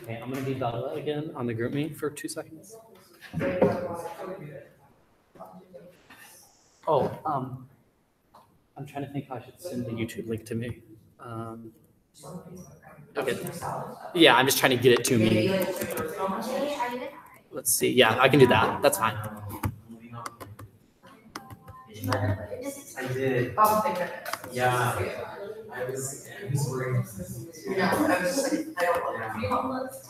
Okay, I'm gonna be Bella again on the group meet for 2 seconds. Oh, I'm trying to think how I should send the YouTube link to me. Okay. Yeah, I'm just trying to get it to me. Let's see. Yeah, I can do that. That's fine. I did. Yeah. I was worried. Yeah. I was like, I don't want to be homeless.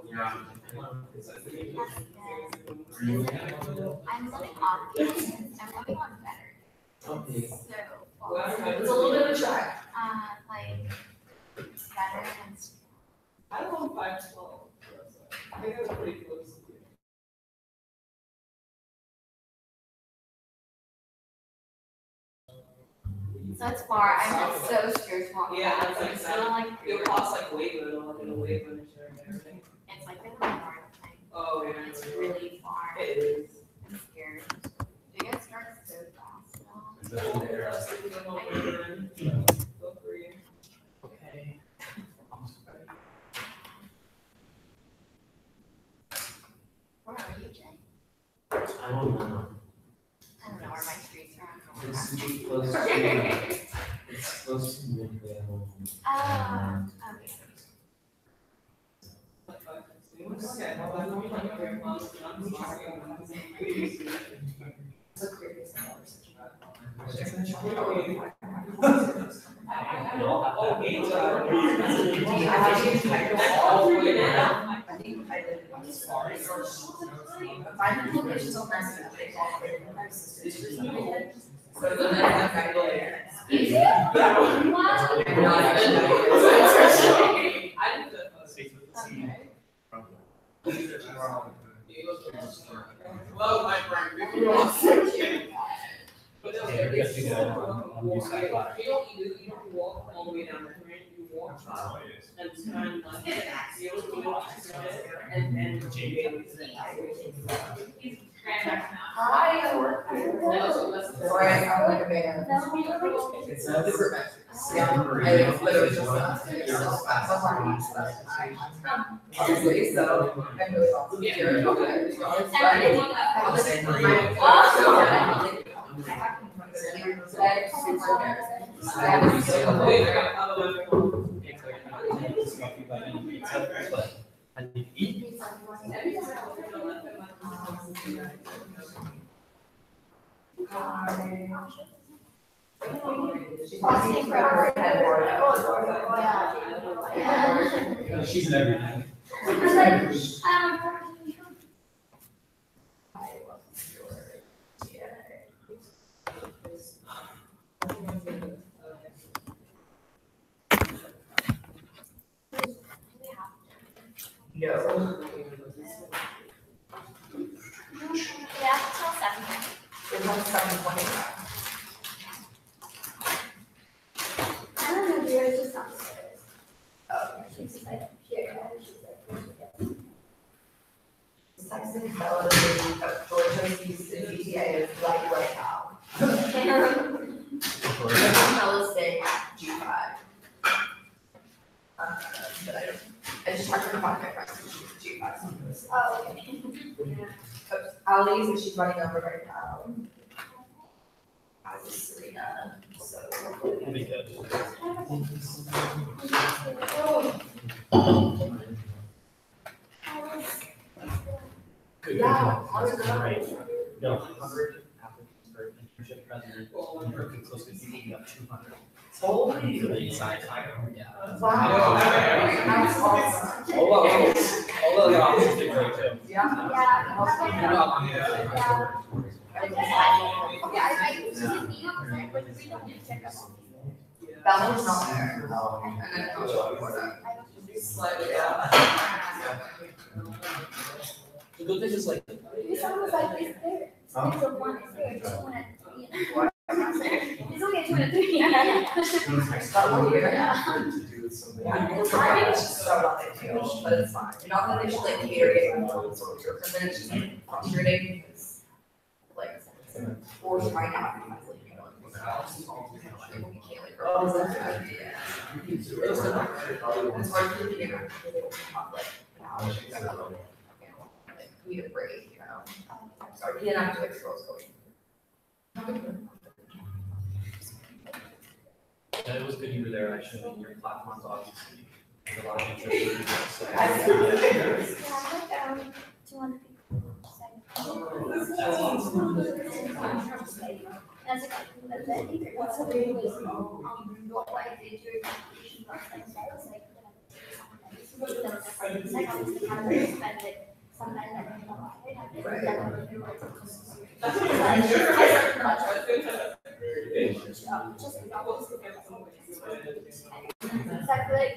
Yeah. I'm living off. I'm living on better. Okay. So It's a little bit of a track. like better and I don't know 512. I think that's pretty close. so it's far. I'm like so scared to walk. Yeah, it's like so like it'll cost like way good. It'll get a way good insurance and everything. it's like really hard thing. Oh, yeah. It's really far. It is. I'm scared. You guys start so fast. Go for you. Okay. Where are you, Jay? I don't know. I don't know where my streets are. It's close to, it's close to Midvale. Okay. Well, my friend. But Yeah, we got to do that on USAC Live. You don't walk all the way down the train, you walk and turn like you and Hi. Sorry, I sound like a man. It's a different message. Yeah, I literally just obviously, so I'm really awesome. I need to eat. She's in everything. No. Yeah, till 7. It's on 7:25. I don't know, yours is downstairs. Oh. She's like here. Saxon Bella is Georgia's CTA is like right now. Bella's staying at G5. But I just talked to her about my friends and she's G5. Oh, okay. Ali's and she's running over right now. As is Serena, so. It'll be good. Yeah, how is that? Right. No, 100 applicants for internship president. Working close to people, we got 200. Holy. Really excited. Yeah. Wow. That's awesome. Although the office did great too. Yeah. Bella's not there. And then Coach before that. slightly The good thing is like. This one was like, it's there. It's a 1, it's there, it's 1 at 3. It's only a 2 and a 3. That one year, yeah. It's so not ideal, but it's fine. Not that they should like cater getting more and sort of, and then it's just like frustrating because like, or trying out because like, you know, we can't like girls, and it's just a it's hard to be around because they don't talk like an hour, like, we need a break, you know? Sorry, we didn't have to like girls going. Yeah, it was good you were there, actually, in your platforms, obviously. A lot of interest. So, Yeah, like, 200 people. As a company, what's the way was, what I did during competition last time, so I was like, like, obviously, how to spend it, sometimes I don't know, I have to. So I feel like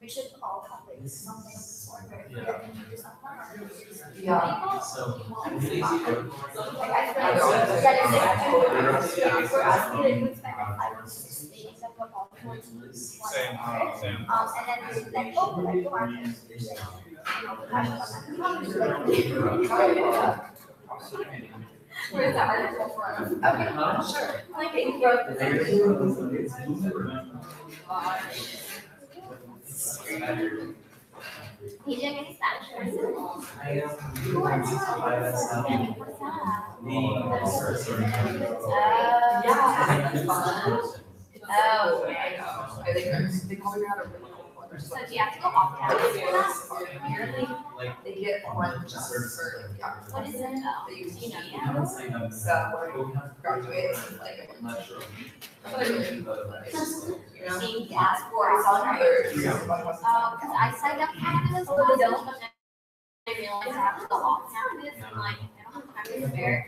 we should all have like something sort of, do something. Yeah. So, Like, I feel like, that is like, if we're asking, like, we spend like 5 or 6 days of football towards one hour. Same. And then we like, oh, like, go on, like, you know, where's the article from? Okay, sure. Like, thank you. He didn't get Spanish. What's Yeah, it's fun. Oh, I know. I think they probably had a really cool weather. So do you have to go off campus for that? Apparently, they get one just for like, yeah. What is it? They use You know, heat. yeah. So when I graduate, like, I'm not sure. that's what I really like, you know? Seeing gas for Or some others. other. Because I signed up campus, but I don't, but then I realized I have to go off campus, and like, I don't have time to spare.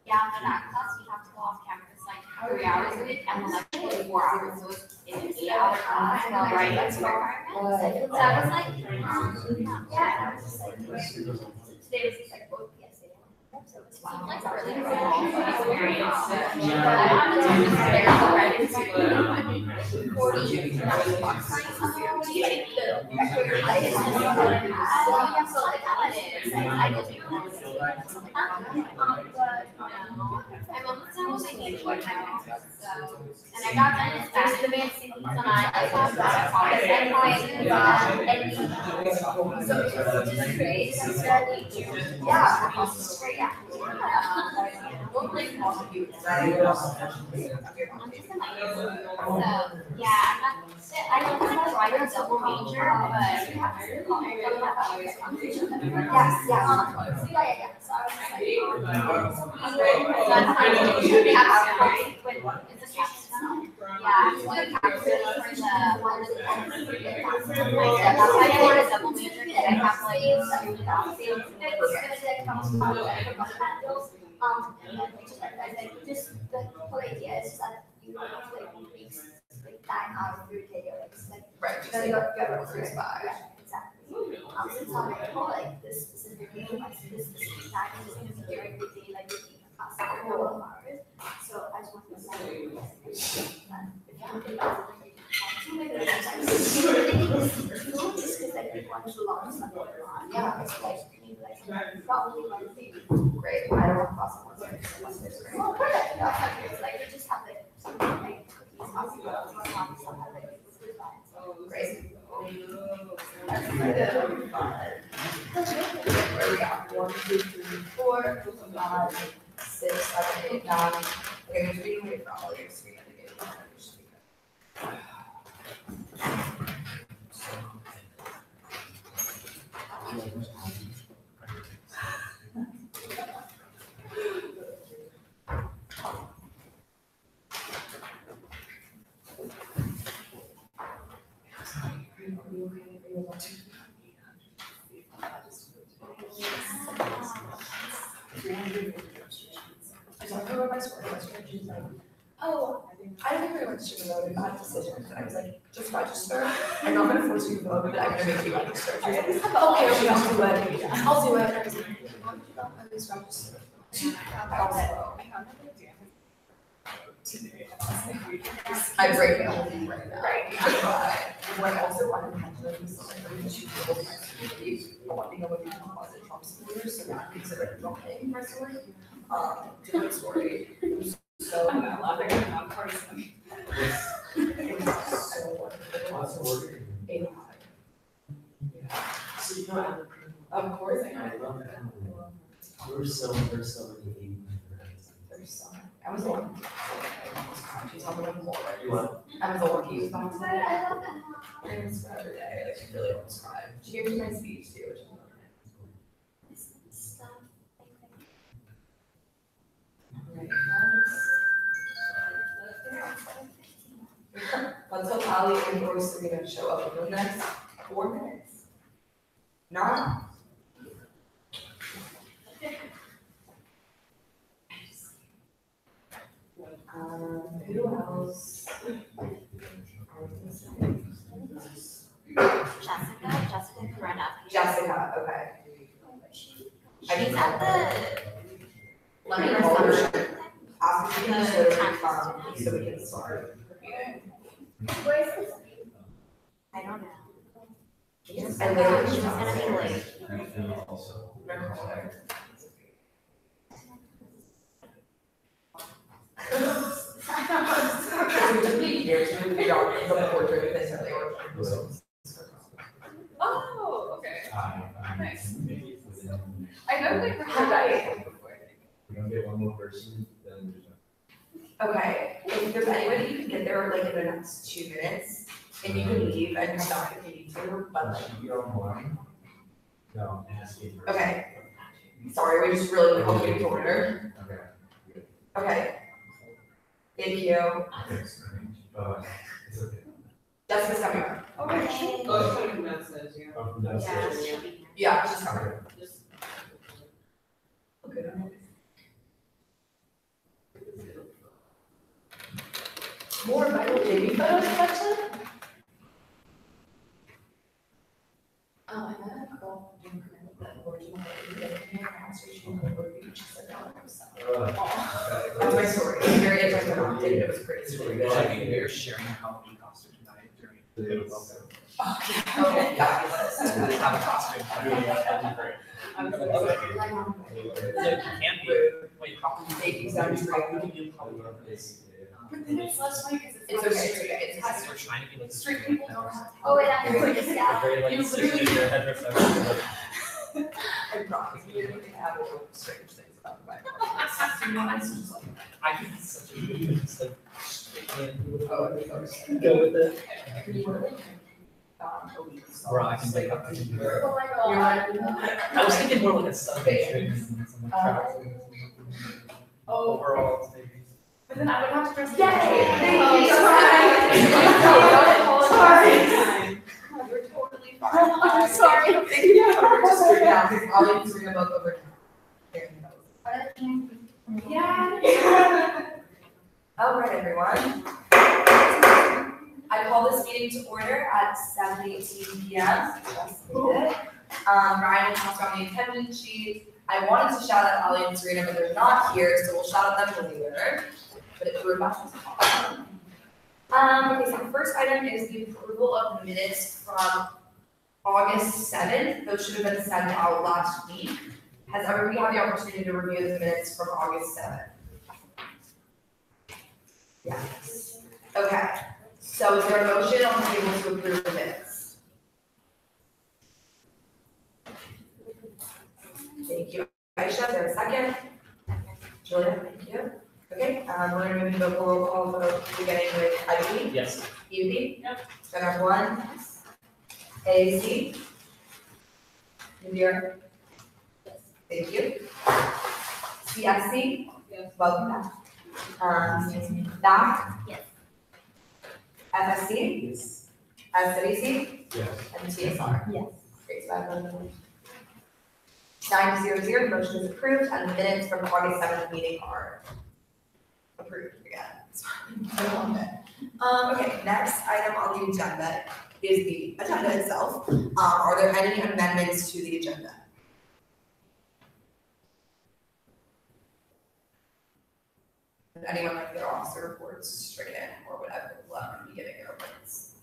Yeah, but that class, we have to go off campus like 3 hours a week, and then like 4 hours, so it's an 8-hour class, and I'll write that's requirements. So I was like, yeah, and I was just like, today was just like both PSA. So it seemed like a really good experience. I wanted to be there already. 40 years. What do you think the life is? Yeah, so like that is, I don't do I'm almost done with my English one now, so, and I got done in Spanish advancing tonight, I got that, and so it's just great, so yeah, it's great, yeah. We'll like talk to you. So, yeah, I don't think I'm right or double major, but. Yeah. So I was like, yeah, it's like calculus for the one of the that's why I didn't want to double major, because I have like just the whole idea is that you don't have to like 9 hours of your day, or like Right, just like, get what it's by. exactly. Since I'm like, oh, like this specifically, like this specific time is just gonna be during the day, like the class for a couple of hours. So I just want to say that if you think about it, just because like people want to learn stuff going on. Yeah, it's like maybe like probably like Great, I don't want to cross one side. oh, perfect. Yeah, it's like we just have like something like cookies, stuff like Great. that's Where we at? 1, 2, 3, 4, 5, 6, 7, 8, 9. Okay, you're being wait for all your screen to get one. I talked to her about my score yesterday, she's like, oh, I don't think very much to vote in that decision, and I was like, just register, I'm not gonna force you to vote, but I'm gonna make you register. She's like, okay, I'll do it, I'll do it, and I was like, at least register. I'm breaking the whole thing right now. Right. When I also wanted to mention something, she told my students, one thing I would do was Trump supporters, so not consider it wrong personally. To the story, So, I'm not laughing, I'm not part of something. it was so wonderful. Lots of work. 85. So you know, Of course I I know. love that. There's so many There's so many. I was the one. She's helping with more. You what? I was the one who was behind But the I love that. I was every day. Like she really almost cried. She gave me my speech too, which is Stuff. right. Let's hope Ali and Bruce are gonna show up in the next 4 minutes. Not. Who else? Jessica Corona. Jessica, okay. She's at the. Let me call her. After we can show her, so we can start repeating. I don't know. I literally She's just. gonna be late. I'm gonna call her. Oh, okay. Nice. I know they heard that. We don't get one more person, then Okay, if there's anybody you can get there like in the next 2 minutes, and you can leave and come back if you need to, but like, you're online. No, asking. okay. Sorry, we just really complicated to order. Okay. Okay. Thank you. It's okay. Jessica's coming up. Okay. Oh, it's kind of message, yeah. Oh, from downstairs. Yeah, she'll be here. Yeah, she's coming. Just. Okay. More Michael Jamie photos collection? Oh, I met a girl in Korea that originally in her house, she came over and she said, no, it was so. That's my story. It's very interesting. It was great. It's really good. I think they're sharing a Halloween costume tonight during. Okay, fabulous. So they have a costume. That'd be great. Like, you can't be, wait, Halloween. Thank you, Zach. We can do Halloween this. But then it's less funny because it's so street. It's We're trying to be like. street people don't have. Oh, wait, I'm going to scout. Very like, You literally- their headdress. I promise you, you can have little strange things about my podcast. You know, it's just like, I think it's such a good, just like, straight in. oh, it's Go with it. a week. So Bro, I can it's wake like up. a and- year. Oh my You're god. like, I was thinking more like a Sunday. Overall, it's maybe. but then I would have to dress. Yay! Thank you. Sorry. Sorry. You're totally I'm sorry. Thank you for registering now, because I'll be reading about over here. Yeah. All right, everyone. I call this meeting to order at 7:18 p.m. Just needed. Ryan and Thomas are on the attendance sheet. I wanted to shout out Ali and Serena, but they're not here, so we'll shout out them later. But it's rude about okay, so the first item is the approval of the minutes from August 7th. Those should have been sent out last week. Has everybody had the opportunity to review the minutes from August 7th? Yes. Okay, so is there a motion on the table to approve the minutes? Thank you. Aisha, is there a second? Julia, thank you. Okay, we're gonna move into a roll call vote, beginning with Ivy. Yes. Evie? Yep. Number one? AAC? Indira? Thank you. CSC? Yes. Welcome back. DAC? Yes. FSC? Yes. SWC? Yes. And TSR? Yes. Great, so I have one. 9-0-0, motion is approved, and the minutes from the August 7th meeting are approved again. Okay, next item on the agenda is the agenda itself. Are there any amendments to the agenda? Would anyone like their officer reports stricken or whatever, let them be getting their appointments.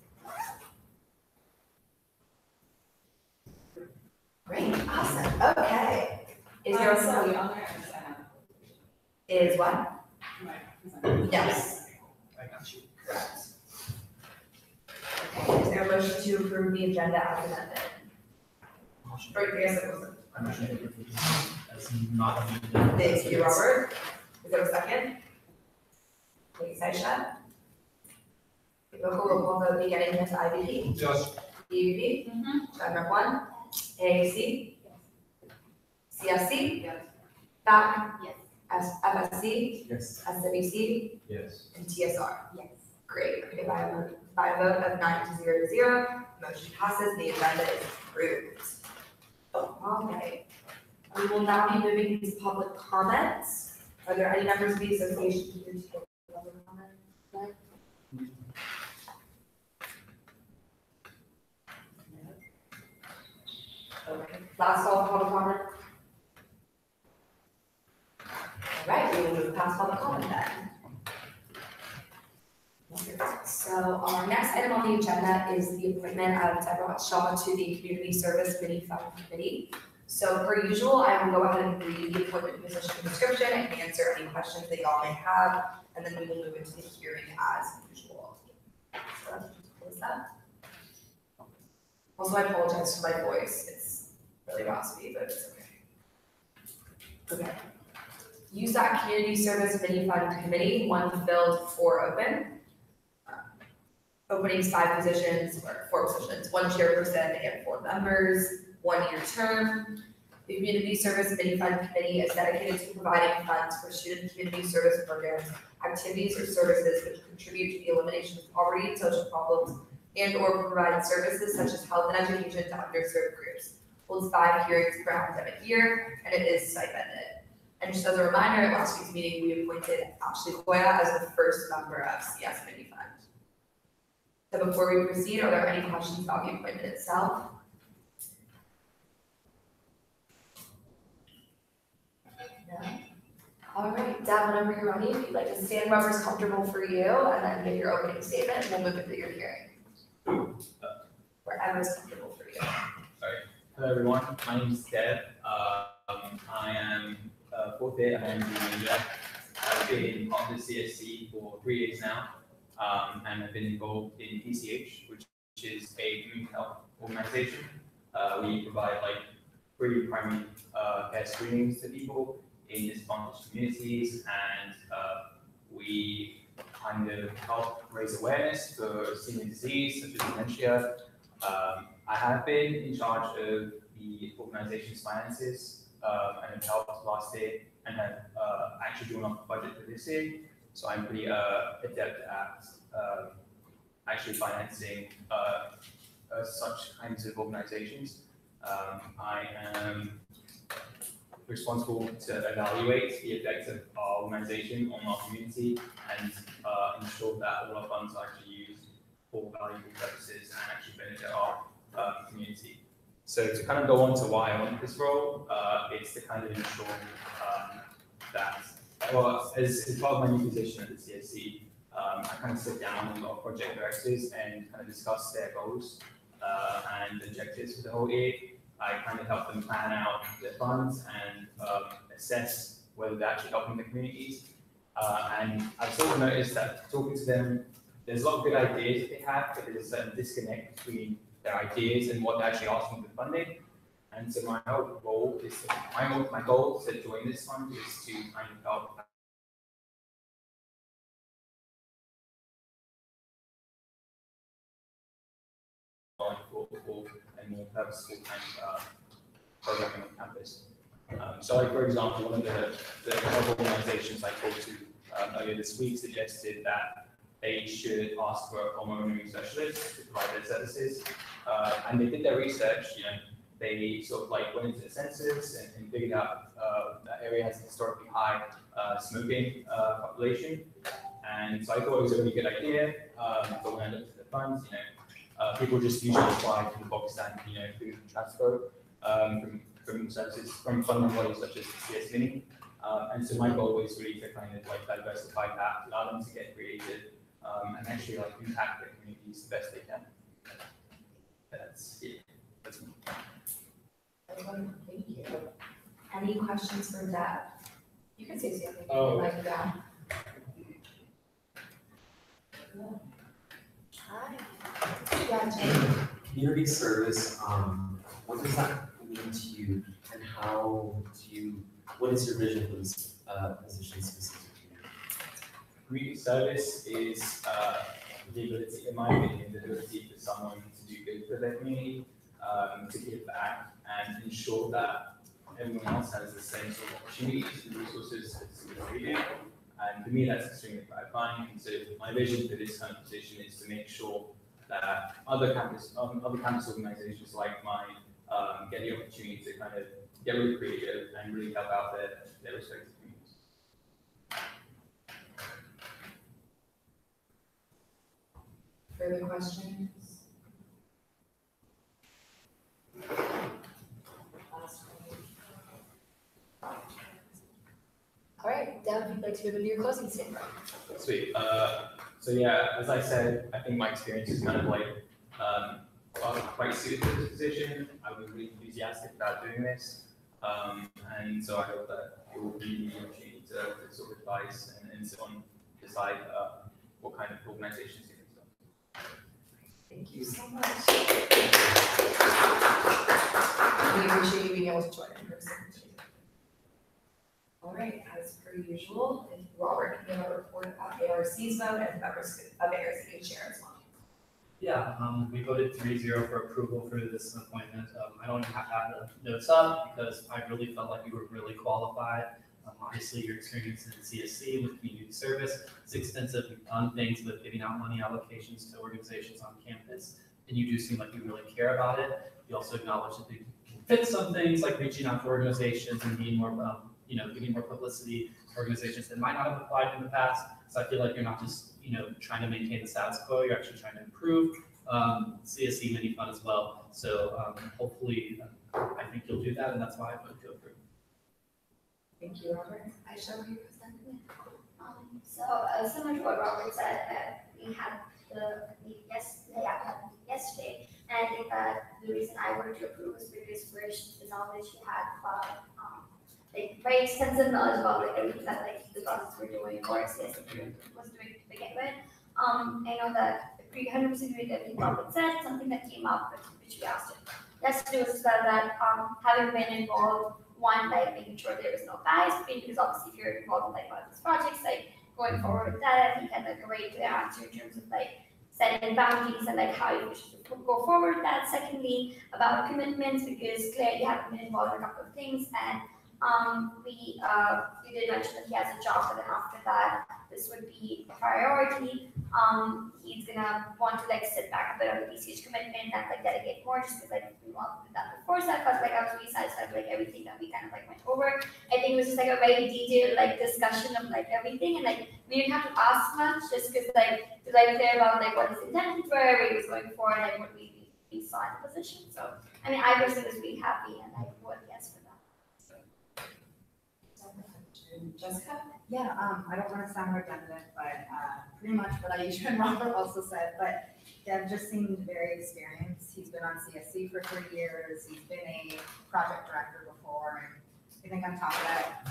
Great, awesome, okay. Is there Sorry, some, on there, I just have. is what? Right, 'cause Yes. I got you. Correct. Okay, is there a motion to approve the agenda as amended? Motion. Or yes, it was. I motion to approve as not amended. Thank you, Robert. Is there a second? Please, Aisha. Roll call vote beginning with IBD. Yes. EUV. Chapter 1. AAC. CSC. Yes. BAC. Yes. FSC. Yes. SWC. Yes. And TSR. Yes. Great. Okay, by a vote of 9-0, motion passes. The agenda is approved. All right. We will now be moving into public comments. Are there any members of the association here to give public comment? Okay, last call for public comment. All right, we will move past public comment then. So our next item on the agenda is the appointment of Deborah Shaw to the Community Service Mini Fund Committee. So per usual, I will go ahead and read the appointment position description and answer any questions that y'all may have, and then we will move into the hearing as usual. So let's just close that. Also, I apologize for my voice. It's really raspy, but it's okay. Okay. USAC Community Service Mini Fund Committee, 1 filled, 4 open. Openings 5 positions, or 4 positions, 1 chairperson and 4 members, 1-year term. The Community Service Mini Fund Committee is dedicated to providing funds for student community service programs, activities or services which contribute to the elimination of poverty and social problems, and or provide services such as health and education to underserved groups. Holds 5 hearings per academic year, and it is stipended. And just as a reminder, at last week's meeting, we appointed Ashley Koya as the first member of CS Mini Fund. So before we proceed, are there any questions about the appointment itself? No? All right, Deb, whenever you're ready, if you'd like to stand wherever's comfortable for you, and then give your opening statement, and we'll move into your hearing. Wherever's comfortable for you. Hello everyone, my name is Deb. I am 4th year and I'm the manager. I've been on the CSC for 3 years now, and I've been involved in PCH, which is a community health organization. We provide free primary care screenings to people in disadvantaged communities, and we kind of help raise awareness for senior disease such as dementia. I have been in charge of the organization's finances and have helped last year and have actually drawn up a budget for this year. So I'm pretty adept at actually financing such kinds of organizations. I am responsible to evaluate the effects of our organization on our community and ensure that all our funds are actually used for valuable purposes and actually benefit our community. So to kind of go on to why I want this role, it's to kind of ensure that, well, as part of my new position at the CSC, I kind of sit down with a lot of project directors and kind of discuss their goals and objectives for the whole year. I kind of help them plan out their funds and assess whether they're actually helping the communities. And I've sort of noticed that talking to them, there's a lot of good ideas that they have, but there's a certain disconnect between their ideas and what they're actually asking for funding. And so my whole goal is my goal to join this fund is to kind of help for a more purposeful kind of programming on campus. So like, for example, one of the health organizations I talked to earlier this week suggested that they should ask for a pulmonary specialist to provide their services. And they did their research, they sort of went into the census and figured out that area has a historically high smoking population. And so I thought it was a really good idea, but when I looked at the funds, people just usually apply to the box stand, food transfer from services, from funding bodies such as the CS Mini. And so my goal was really to kind of diversify that, allow them to get creative, and actually impact their communities the best they can. That's me. Thank you. Any questions for Deb? You can say something. Oh. That. Hi. Yeah, Jane. Community service, what does that mean to you, and what is your vision for this position specifically? Community service is the ability, in my opinion, the ability for someone to do good for their community, to give back and ensure that everyone else has the same sort of opportunities and resources as we do. And for me, that's extremely gratifying. And so my vision for this kind of position is to make sure that other campus organizations like mine get the opportunity to kind of get really creative and really help out their respective communities. Further questions? Last one. All right, Deb, if you'd like to move into your closing statement. Sweet. So yeah, as I said, I think my experience is kind of like quite suited to this position. I was really enthusiastic about doing this, and so I hope that it will give me the opportunity to sort of advise and so on decide what kind of organizations you can start. Thank you so much. We appreciate you being able to join in person. All right, as per usual, if Robert can give a report about ARC's vote and members of ARC can share as well. Yeah, we voted 3-0 for approval for this appointment. I don't have the notes up because I really felt like you were really qualified. Obviously, your experience in CSC with community service is extensive. You've done things with giving out money allocations to organizations on campus, and you do seem like you really care about it. You also acknowledge that you can fit some things like reaching out to organizations and being more, giving more publicity to organizations that might not have applied in the past. So I feel like you're not just, trying to maintain the status quo, you're actually trying to improve. CSC mini fund as well. So hopefully, I think you'll do that, and that's why I voted to approve. Thank you, Robert. I shall represent it. So similar to what Robert said, we had the yesterday, and the reason I wanted to approve was because the knowledge she had like very extensive knowledge about like everything that like the process we're doing or CSC was doing to begin with. I know that we 100% agree with everything Robert said. Something that came up which we asked him yesterday was that having been involved. One, like making sure there is no bias, because obviously if you're involved in like one of these projects, like going forward with that, I think had like a very clear answer in terms of like setting boundaries and like how you should go forward with that. Secondly, about commitments, because clearly you haven't been involved in a couple of things, and we did mention that he has a job, but then after that, this would be a priority. He's gonna want to like sit back a bit on the PCH commitment and like delegate more, just because like we wanted that before, so I felt like I was really satisfied with like everything that we kind of like went over. I think it was just like a very detailed like discussion of like everything, and like we didn't have to ask much, just because like to like clear about like what his intentions were, where he was going for, like what we saw in the position. So I mean, I personally was really happy, and I voted yes for that. Jessica? Yeah, I don't want to sound redundant, but pretty much what Aisha and Robert also said, but Deb just seemed very experienced. He's been on CSC for 3 years. He's been a project director before, and I think on top of that,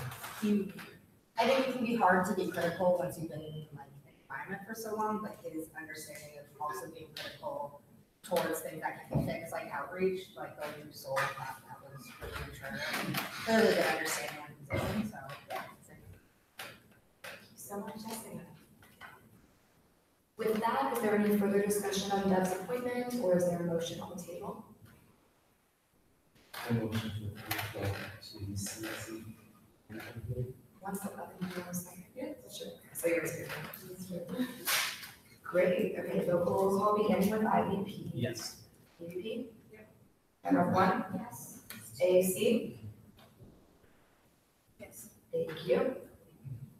I think it can be hard to be critical once you've been in like the environment for so long, but his understanding of also being critical towards things that can fix, like outreach, like going through soul, that was really mature. And clearly good understanding of the position, so yeah. So much, Jessica. With that, is there any further discussion on Deb's appointment, or is there a motion on the table? I motion to approve to CSC. One step up and one second. Yeah, sure. So yours is good. Great. Okay, the roll call beginning with IVP. Yes. EVP? Yep. Member one? Yes. AAC? Yes. Thank you.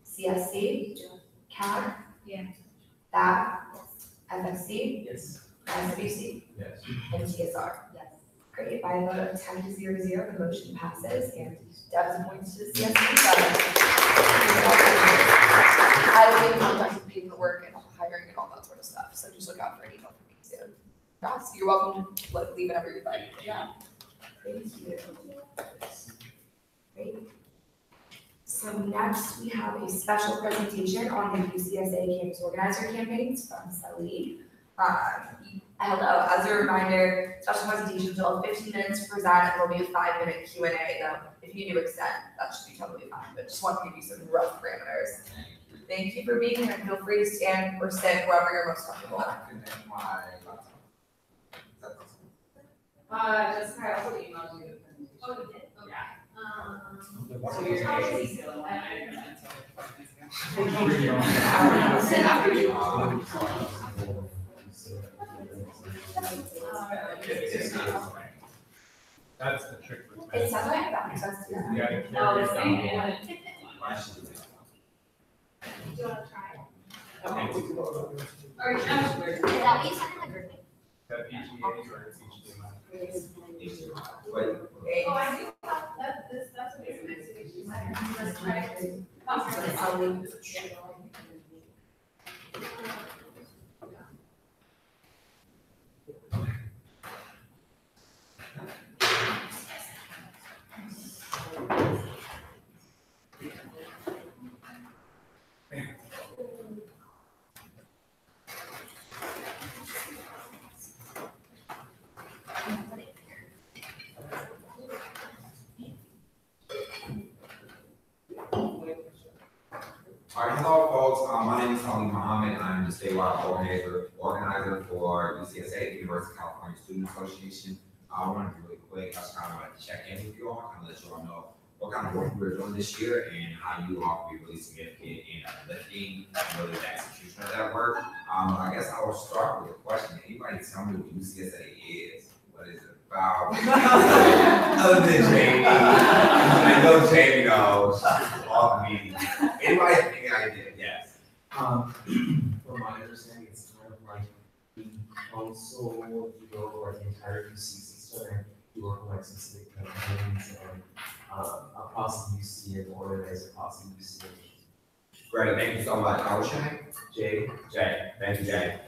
CSC? CAG? Yes. BAB? FSC? Yes. SBC? Yes. And TSR? Yes. Great, by a vote of 10-0, the motion passes, and Deb's appointed to the CSC. I will be in contact with paperwork and hiring and all that sort of stuff, so just look out for an email from me soon. Ross, you're welcome to leave whenever you'd like. Yeah. Thank you. Great. So next, we have a special presentation on the UCSA Campus Organizer campaigns from Sally. Hello, as a reminder, special presentations will have 15 minutes to present, and there'll be a 5-minute Q&A, though if you do extend, that should be totally fine, but just want to give you some rough parameters. Thank you for being here, and feel free to stand or sit wherever you're most comfortable. Jessica, I also emailed you the presentation. Oh, you did? Okay. Yeah. So you're actually still, That's the trick for It sounds like that makes sense to me. Yeah. Oh, it's carry saying down. it. Do you want to try it? Okay. Or, is that what you said in the group? That PGA or HDMI. Oh, I do. That's what it's meant to be. Let's try it. All right, hello folks, my name is Ali Muhammad, I'm the statewide organizer for UCSA, the University of California Student Association. I want to be really quick, I just kind of want to check in with you all, kind of let you all know what kind of work we're doing this year and how you all can be really significant in lifting and really the execution of that work. I guess I will start with a question. Anybody tell me what UCSA is? What is it about? Other than Jamie, I know Jamie knows all the meetings. Anybody have any idea? Yes. From my understanding, it's kind of like the council, you go over the entire UCC center, you work on like specific campaigns and across the UC and organize across the UC. Great, thank you so much. What's your name? Jay, Jay. Thank you, Jay.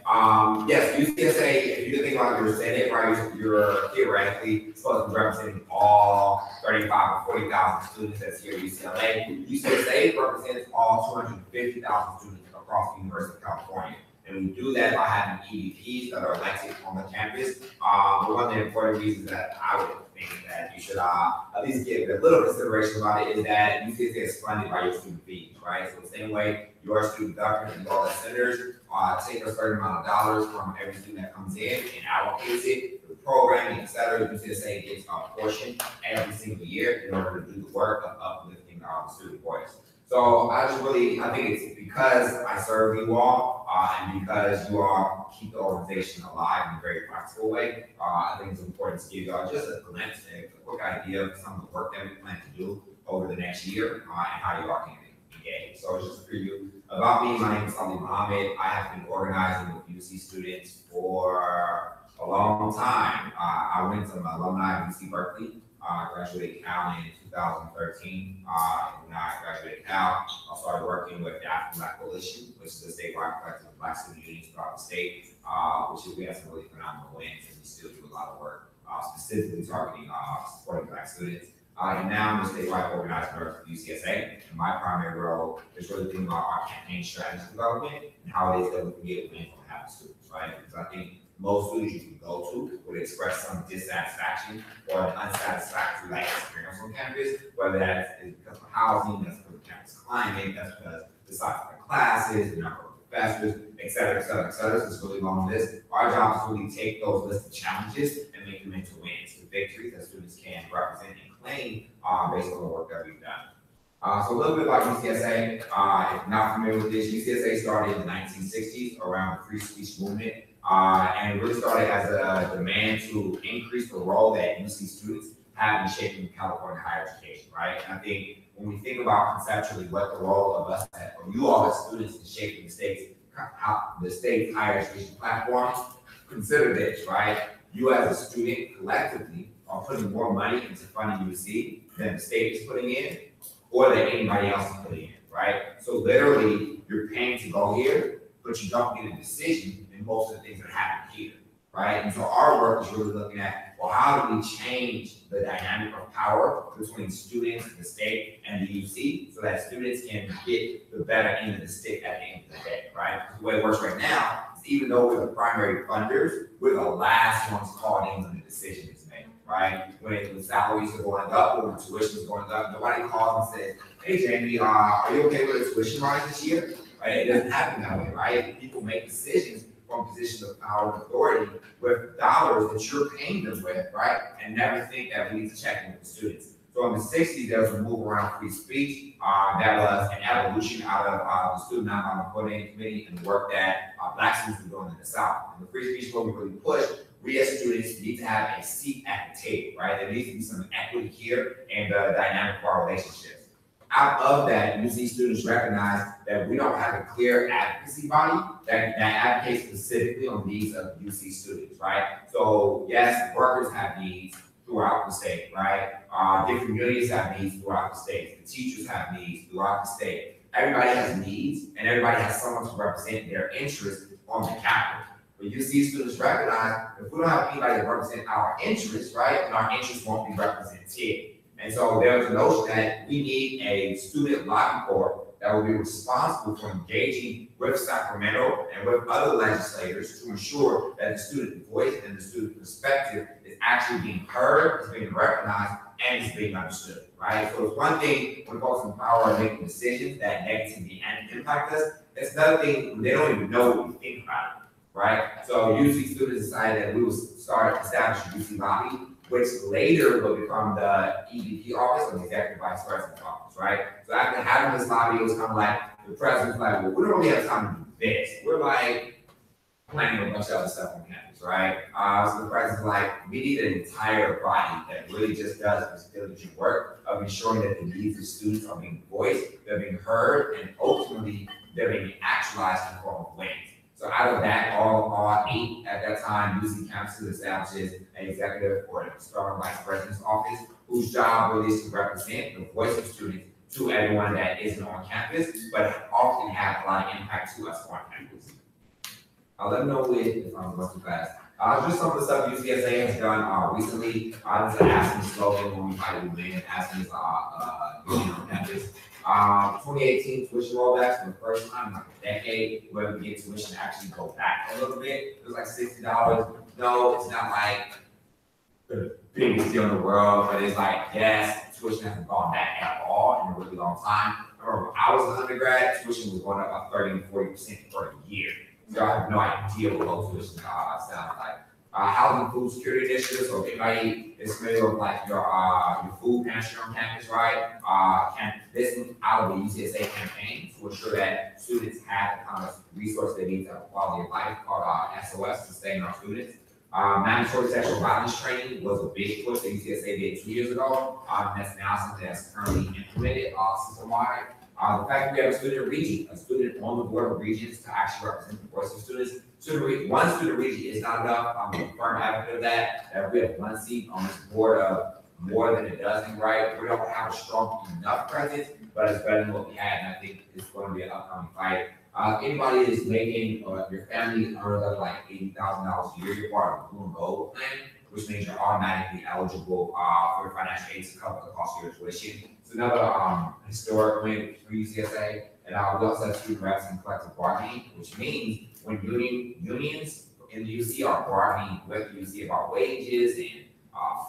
Yes, UCSA, if you think about your Senate, right, you're theoretically supposed to be representing all 35 or 40,000 students that's here at UCLA. UCSA represents all 250,000 students across the University of California. And we do that by having EVPs that are elected on the campus. But one of the important reasons that I would think that you should at least give a little consideration about it is that UCSA is funded by your student fees, right? So the same way your student government and all the senators take a certain amount of dollars from every student that comes in and allocates it for the programming, et cetera. UCSA gets a portion every single year in order to do the work of uplifting the student voice. So I think it's because I serve you all and because you all keep the organization alive in a very practical way. I think it's important to give y'all just a glimpse, a quick idea of some of the work that we plan to do over the next year and how you all can engage. So just for you, about me, my name is Ali Muhammad. I have been organizing with UC students for a long time. I went to my alumni of UC Berkeley. I graduated Cal in 2013. When I graduated Cal, I started working with the African Black Coalition, which is a statewide collective of Black student unions throughout the state, we have some really phenomenal wins, and we still do a lot of work, specifically targeting supporting Black students. And now I'm the statewide organizer for UCSA, and my primary role is really thinking about our campaign strategy development and how it is that we can get wins from having students, right? Because I think most students you can go to would express some dissatisfaction or an unsatisfactory like experience on campus, whether that is because of housing, that's because of campus climate, that's because the size of the classes, the number of professors, et cetera, et cetera, et cetera. So it's really long list. Our job is to really take those lists of challenges and make them into wins, and victories that students can represent and claim based on the work that we've done. So a little bit about UCSA. If you're not familiar with this, UCSA started in the 1960s around the free speech movement. And it really started as a demand to increase the role that UC students have in shaping California higher education, right? And I think when we think about conceptually what the role of us, or you all as students in shaping the state's higher education platforms, consider this, right? You as a student collectively are putting more money into funding UC than the state is putting in, or that anybody else is putting in, right? So literally, you're paying to go here, but you don't get a decision in most of the things that happen here, right? And so our work is really looking at, well, how do we change the dynamic of power between students, the state, and the UC so that students can get the better end of the stick at the end of the day, right? The way it works right now is even though we're the primary funders, we're the last ones called in when the decision is made, right? When salaries are going up or when tuition is going up, nobody calls and says, hey, Jamie, are you okay with the tuition rise this year? Right? It doesn't happen that way, right? People make decisions from positions of power and authority with dollars that you're paying them with, right? And never think that we need to check in with the students. So in the 60s, there was a move around free speech that was an evolution out of the Student Nonviolent Coordinating Committee and the work that Black students were doing in the South. And the free speech movement really pushed, we as students need to have a seat at the table, right? There needs to be some equity here and the dynamic of our relationships. Out of that, UC students recognize that we don't have a clear advocacy body that advocates specifically on needs of UC students, right? So yes, workers have needs throughout the state, right? Different communities have needs throughout the state. The teachers have needs throughout the state. Everybody has needs, and everybody has someone to represent their interests on the capital. But UC students recognize if we don't have anybody to represent our interests, right, then our interests won't be represented. And so there's a notion that we need a student lobby board that will be responsible for engaging with Sacramento and with other legislators to ensure that the student voice and the student perspective is actually being heard, is being recognized, and is being understood, right? So it's one thing when folks in power are making decisions that negatively impact us. It's another thing when they don't even know what we think about it, right? So UC students decided that we would establish a UC lobby, which later will become the EVP office or the Executive Vice President's office, right? So after having this lobby, it was kind of like, the president's like, well, we don't really have time to do this. We're like planning a bunch of other stuff on campus, right? So the president's like, we need an entire body that really just does this diligent work of ensuring that the needs of students are being voiced, they're being heard, and ultimately they're being actualized in the form of wins. So out of that, all 8 at that time, UC campuses establishes an executive or an external vice president's office, whose job really is to represent the voice of students to everyone that isn't on campus, but often have a lot of impact to us on campus. Let me know if I'm going too fast. Just some of the stuff UCSA has done recently. This is an Ask Me slogan when we fight with men. Ask Me is on campus. 2018 tuition rollbacks for the first time in like a decade where we get tuition to actually go back a little bit. It was like $60. No, it's not like the biggest deal in the world, but it's like, yes, tuition hasn't gone back at all in a really long time. I remember when I was an undergrad, tuition was going up about 30 and 40% for a year. So I have no idea what low tuition sounds like. Housing food security initiatives, so if anybody is familiar with like your food pantry on campus, right? This is out of the UCSA campaign to ensure that students have the kind of resource they need to have a quality of life called SOS, Sustain Our Students. Mandatory sexual violence training was a big push that UCSA did 2 years ago. That's now something that's currently implemented system-wide. The fact that we have a student region, a student on the board of regents to actually represent the voice of students. One student region is not enough. I'm a firm advocate of that. That we have one seat on this board of more than a dozen, right? We don't have a strong enough presence, but it's better than what we had, and I think it's going to be an upcoming fight. Anybody that is making, or your family earns up like $80,000 a year, you're part of the Blue and Gold plan, which means you're automatically eligible for financial aid to cover the cost of your tuition. It's another historic win for UCSA. And we also have student reps and collective bargaining, which means when unions in the UC are bargaining with the UC about wages and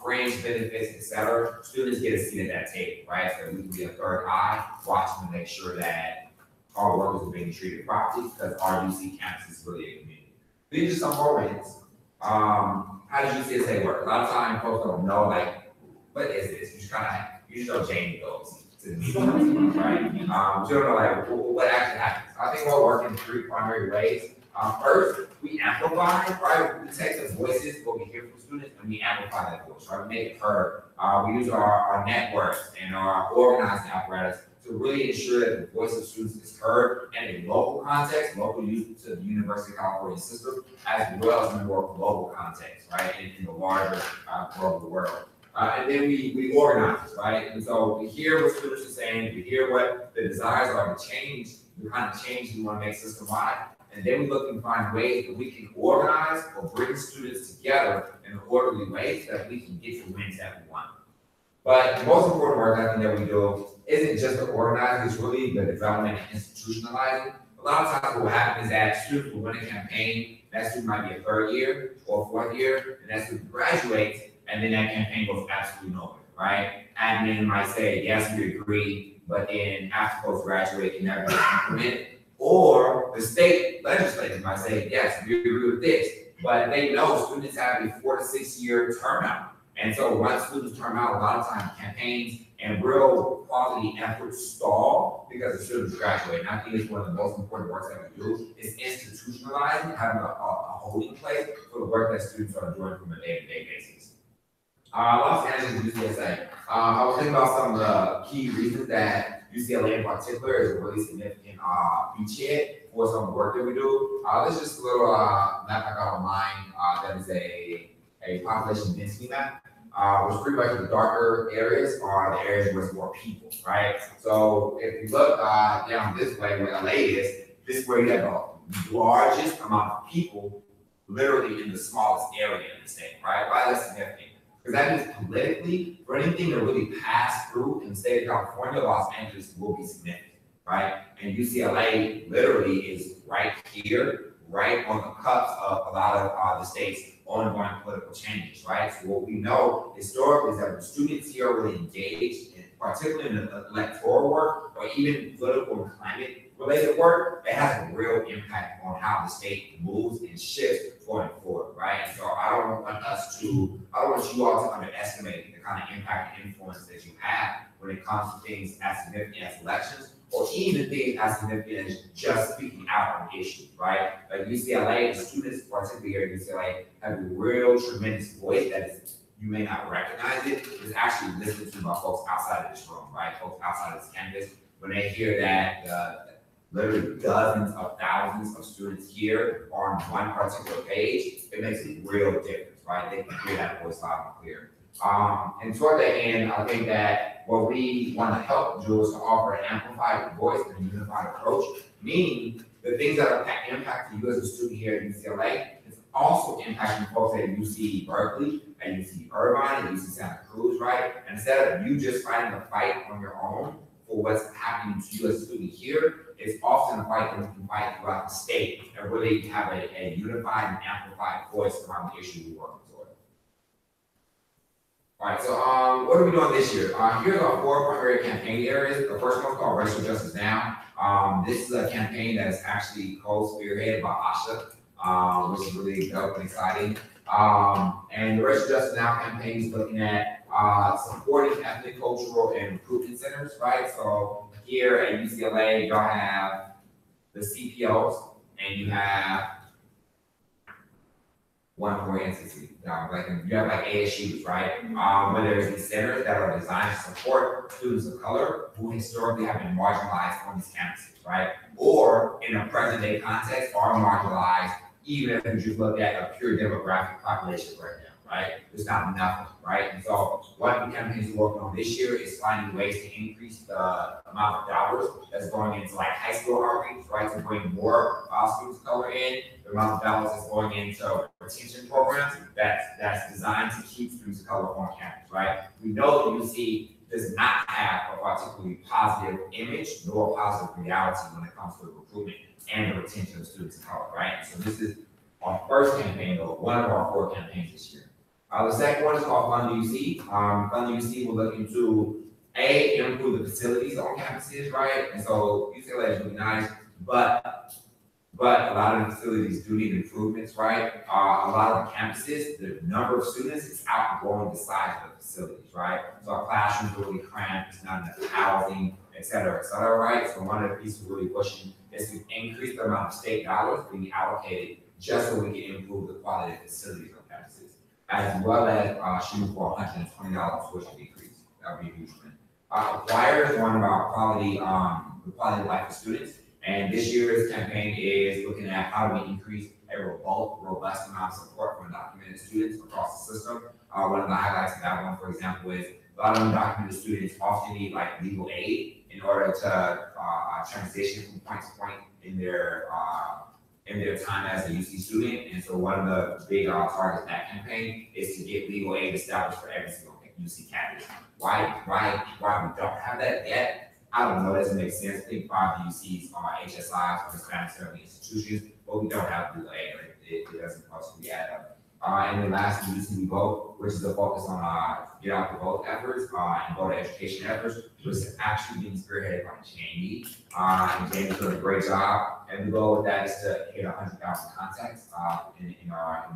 fringe benefits, et cetera, students get a seat at that table, right? So we can be a third eye watching to make sure that our workers are being treated properly because our UC campus is really a community. These are some more wins. How does UCSA work? A lot of times folks don't know, like, what is this? You just know Jamie goes to the meeting, right? You don't know, like, what actually happens. I think we'll work in 3 primary ways. First, we amplify, right? We take the voices, what we hear from students, and we amplify that voice, right? We make it heard. We use our networks and our organizing apparatus to really ensure that the voice of students is heard in a local context, local use to the University of California system, as well as in a more global context, right? In the larger global world. And then we organize, right? And so we hear what students are saying, we hear what the desires are to change, the kind of change we want to make system-wide. And then we look and find ways that we can organize or bring students together in an orderly way so that we can get the wins that we want. But the most important work I think that we do isn't just the organizing, it's really the development and institutionalizing. A lot of times what will happen is that students will win a campaign, that student might be a third year or a fourth year, and that student graduates, and then that campaign goes absolutely nowhere, right? Admin might say, yes, we agree, but then after folks graduate, it never gets implemented. Or the state legislators might say, yes, we agree with this, but they know students have a 4 to 6 year turnout. And so once students turn out, a lot of times campaigns and real quality efforts stall because the students graduate. And I think it's one of the most important works that we do is institutionalizing, having a holding place for the work that students are doing from a day-to-day basis. Los Angeles UCSA. I was thinking about some of the key reasons that UCLA in particular is a really significant beachhead for some of the work that we do. This is just a little map I got online that is a population density map. Which pretty much the darker areas are the areas where there's more people, right? So if you look down this way where LA is, this is where you have the largest amount of people literally in the smallest area in the state, right? Why that's significant? Because that means politically, for anything to really pass through in the state of California, Los Angeles will be significant, right? And UCLA literally is right here, right on the cusp of a lot of the state's ongoing political changes, right? So what we know historically is that when students here are really engaged, particularly in the electoral work or even political and climate related work, it has a real impact on how the state moves and shifts going forward, right? And so I don't want you all to underestimate the kind of impact and influence that you have when it comes to things as significant as elections, or even things as significant as just speaking out on issues, right? Like UCLA, the students, particularly here at UCLA, have a real tremendous voice that is, you may not recognize it, is actually listened to by folks outside of this room, right? Folks outside of this campus, when they hear that literally dozens of thousands of students here are on one particular page, it makes a real difference, right? They can hear that voice loud and clear. And toward the end, I think that what we want to help do is to offer an amplified voice and a unified approach, meaning the things that are impacting you as a student here at UCLA, it's also impacting folks at UC Berkeley, at UC Irvine, at UC Santa Cruz, right? And instead of you just fighting the fight on your own for what's happening to you as a student here, it's often a fight that we can fight throughout the state and really have a unified and amplified voice around the issue we're working toward. All right, so what are we doing this year? Here's our 4 primary campaign areas. The first one's called Racial Justice Now. This is a campaign that is actually co-spearheaded by ASHA, which is really dope and exciting. And the Racial Justice Now campaign is looking at supporting ethnic, cultural, and recruitment centers, right? So here at UCLA, y'all have the CPOs, and you have one more entity. You have like ASUs, right? Where there's these centers that are designed to support students of color who historically have been marginalized on these campuses, right? Or in a present day context are marginalized, even if you just look at a pure demographic population right now, right? There's not enough, right? And so what the campaign is working on this year is finding ways to increase the amount of dollars that's going into like high school outreach, right? To bring more students of color in, the amount of dollars that's going into retention programs that's designed to keep students of color on campus, right? We know that UC does not have a particularly positive image nor positive reality when it comes to the recruitment and the retention of students of color, right? So this is our first campaign, or one of our 4 campaigns this year. The second one is called Fund UC. Fund UC, we're looking to improve the facilities on campuses, right? And so UCLA is really nice, but a lot of the facilities do need improvements, right? A lot of the campuses, the number of students is outgrowing the size of the facilities, right? So our classrooms are really cramped, there's not enough housing, et cetera, right? So one of the pieces we're really pushing is to increase the amount of state dollars being allocated just so we can improve the quality of facilities on campuses, as well as shooting for $120 tuition decrease. That would be a huge win. Acquire is one of our quality of life for students. And this year's campaign is looking at how do we increase a robust amount of support for undocumented students across the system. One of the highlights of that one, for example, is a lot of undocumented students often need like legal aid in order to transition from point to point in their in their time as a UC student. And so one of the big targets of that campaign is to get legal aid established for every single UC campus. Why we don't have that yet? I don't know, it doesn't make sense. I think 5 UCs are HSIs, or Hispanic Serving Institutions, but we don't have legal aid, it doesn't possibly add up. And then lastly, UC Vote, which is a focus on get out the vote efforts and voter education efforts, which is actually being spearheaded by Jamie. And Jamie's doing a great job. And the goal with that is to hit 100,000 contacts in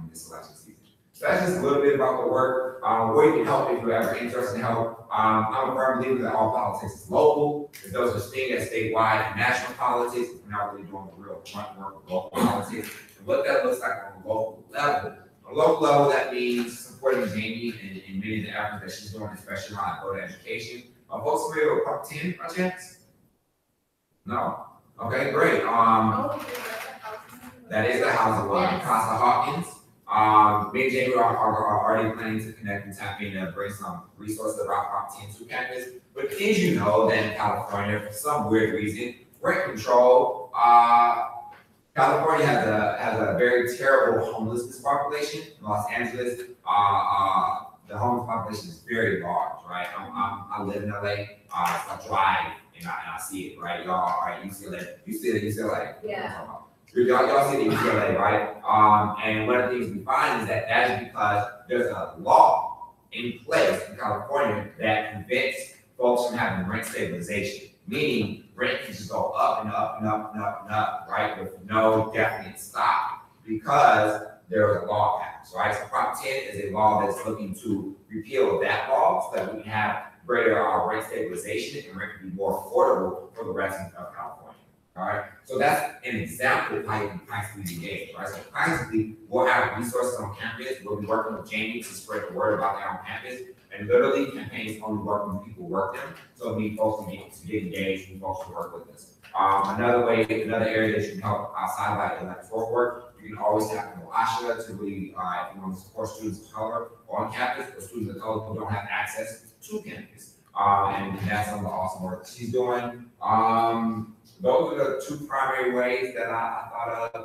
this election season. So that's just a little bit about the work. Where you can help if you're ever interested in help. I'm a firm believer that all politics is local. There's no such thing as statewide and national politics. We're not really doing the real front work of local politics. And what that looks like on a local level. On a local level, that means supporting Jamie in many of the efforts that she's doing, especially around voter education. Are folks familiar with Prop 10 by chance? No. Okay, great. That is the housing one, Casa Hawkins. Me and Jamie are already planning to connect and tap in to bring some resources about Prop 10 to campus. But did you know that in California, for some weird reason, rent control, California has a very terrible homelessness population. In Los Angeles, the homeless population is very large, right? I live in LA, so I drive and I see it, right? Y'all are at UCLA. You see it at UCLA? Yeah. Y'all see the UCLA, right? And one of the things we find is that is because there's a law in place in California that prevents folks from having rent stabilization, meaning rent can just go up and up and up and up and up, right, with no definite stop because there was a law passed, right? So Prop 10 is a law that's looking to repeal that law so that we can have greater rent stabilization and rent can be more affordable for the residents of California. All right, so that's an example of how you can practically engage, right? So practically, we'll have resources on campus. We'll be working with Jamie to spread the word about that on campus. And literally, campaigns only work when people work them. So we need folks to get engaged, we need folks to work with us. Another area that you can help outside of like electoral work, you can always tap into ASHA to really, if you want to support students of color on campus, or students of color who don't have access to campus. And that's some of the awesome work she's doing. Those are the two primary ways that I thought of.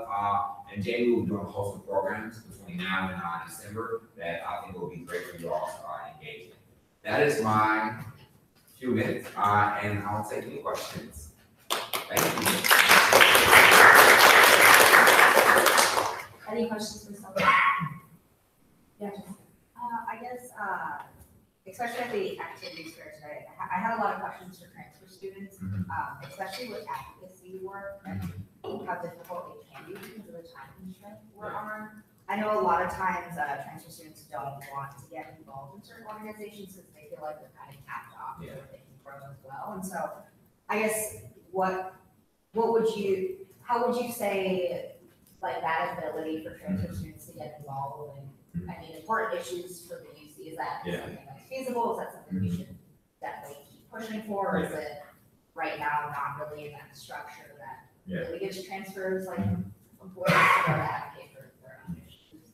And Jamie will be doing a host of programs between now and December that I think will be great for you all to engage in. That is my few minutes, and I'll take any questions. Thank you. Any questions for someone? Yeah. I guess, especially at the activities fair today, I had a lot of questions for transfer students, especially with advocacy work and how difficult it can be because of the time constraint we're on. I know a lot of times transfer students don't want to get involved in certain organizations because they feel like they're kind of capped off so that they can grow as well. And so I guess how would you say like that ability for transfer students to get involved in, I mean, important issues for the UC, is that something that's feasible? Is that something we should definitely keep pushing for? Or is it right now not really in that structure that really gives transfers like employees to go to advocate for their own issues?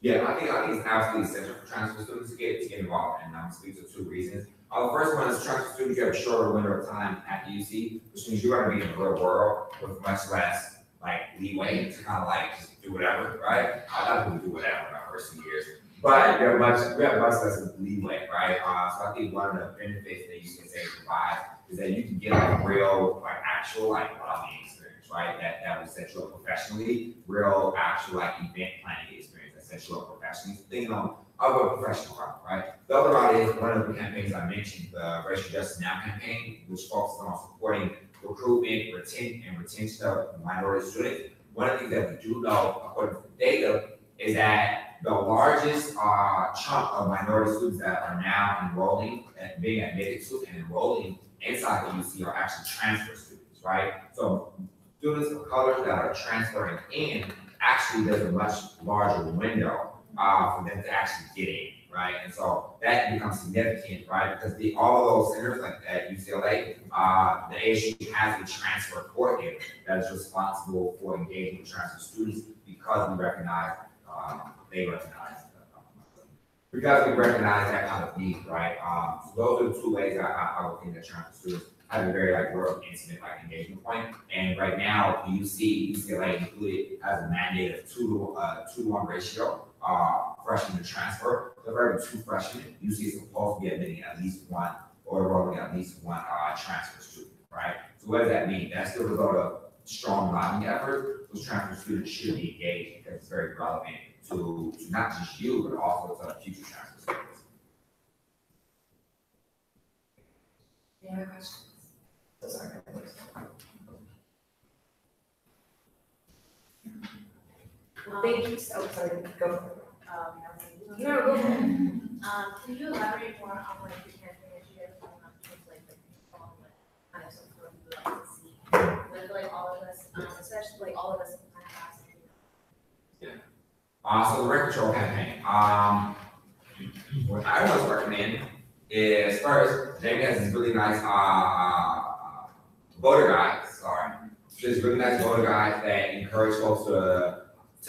Yeah, I think it's absolutely essential for transfer students to get involved, and I'm speaking to two reasons. The first one is transfer students, you have a shorter window of time at the UC, which means you're going to be in the real world with much less like leeway to kind of like just do whatever, right? A lot of people do whatever in our first few years, but we have much less leeway, right? So I think one of the benefits that you can say provides is that you can get like real, like actual like lobbying experience, right? That will set you up professionally, real actual like event planning experience that sets you up professionally. Thinking of a professional route, right? The other route is one of the campaigns I mentioned, the Racial Justice Now campaign, which focuses on supporting recruitment, retention of minority students. One of the things that we do know, according to the data, is that the largest chunk of minority students that are now enrolling and being admitted to and enrolling inside the UC are actually transfer students, right? So students of color that are transferring in, actually there's a much larger window for them to actually get in, right? And so that becomes significant, right? Because all of those centers, like at UCLA, the ASU has a transfer coordinator that is responsible for engaging with transfer students because we recognize, because we recognize that kind of need, right? So those are the two ways I would think that transfer students have a very like real intimate like engagement point. And right now, UCLA included has a mandate of 2-to-1 ratio, freshmen to transfer. So for every 2 freshmen, UC is supposed to be admitting at least 1 or enrolling at least 1 transfer student, right? So what does that mean? That's the result of strong lobbying effort. Those transfer students should be engaged because it's very relevant to not just you, but also to future transfer students. Any other questions? So sorry. Thank you, so sorry, go. No, go ahead. Can you elaborate more on like the campaign initiative coming up with like the people and kind of some sort of like to see with like all of us, especially like all of us in kind of class. So the rent control campaign. What I was recommend is first, Jamie has this really nice voter guide. Sorry, this really nice voter guide that encourage folks to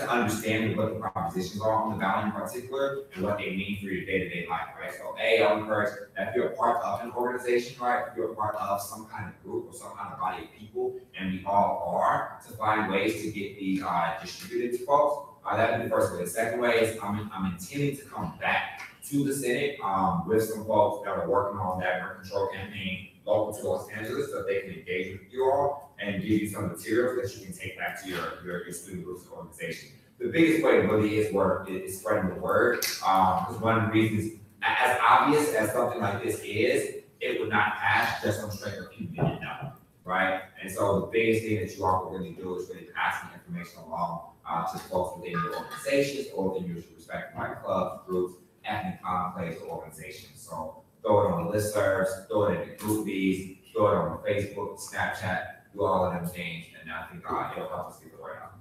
understand what the propositions are on the ballot in particular and what they mean for your day-to-day life, right? So I'll encourage that if you're a part of an organization, right, if you're a part of some kind of group or some kind of body of people, and we all are, to find ways to get these distributed to folks. That would be the first way. The second way is I'm intending to come back to the Senate with some folks that are working on that rent control campaign local to Los Angeles so they can engage with you all and give you some materials that you can take back to your student groups and organization. The biggest way really is spreading the word. Because one of the reasons, as obvious as something like this is, it would not pass just on strength of people didn't know, right? And so the biggest thing that you all can really do is really passing information along to folks within your organizations or within your respective like clubs, groups, ethnic enclaves, or organizations. So throw it on the listservs, throw it in the group feeds, throw it on Facebook, Snapchat, do all of them things, and I think it'll help us get the word out.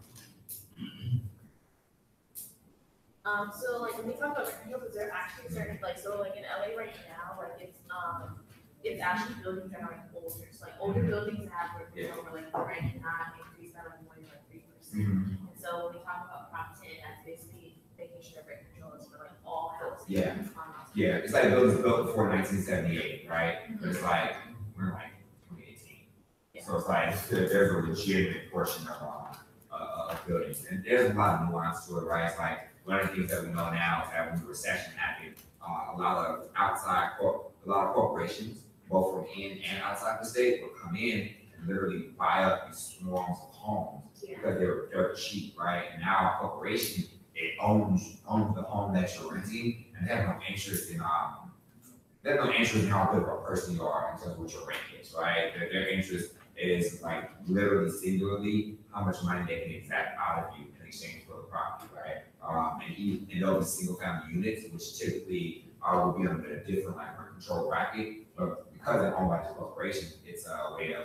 So like when we talk about rent control, is there actually certain like so like in LA right now, like it's actually buildings that are like older. So like older buildings have rent control where like the rent cannot increase by like more than like 3%. And so when we talk about Prop 10, that's basically making sure that rent control is for like all houses. Yeah, it's like buildings built before 1978, right? But it's like we're like 2018. So it's like there's a legitimate portion of buildings, and there's a lot of nuance to it, right? It's like one of the things that we know now is that when the recession happened, a lot of corporations, both from in and outside the state, would come in and literally buy up these swarms of homes because they're cheap, right? And now a corporation, it owns the home that you're renting, and they have no interest in how good of a person you are in terms of what your rent is, right? Their interest is like literally singularly how much money they can exact out of you in exchange for the property, right? And those single family units, which typically will be under a different like rent control bracket, but because they're owned by this corporation, it's a way of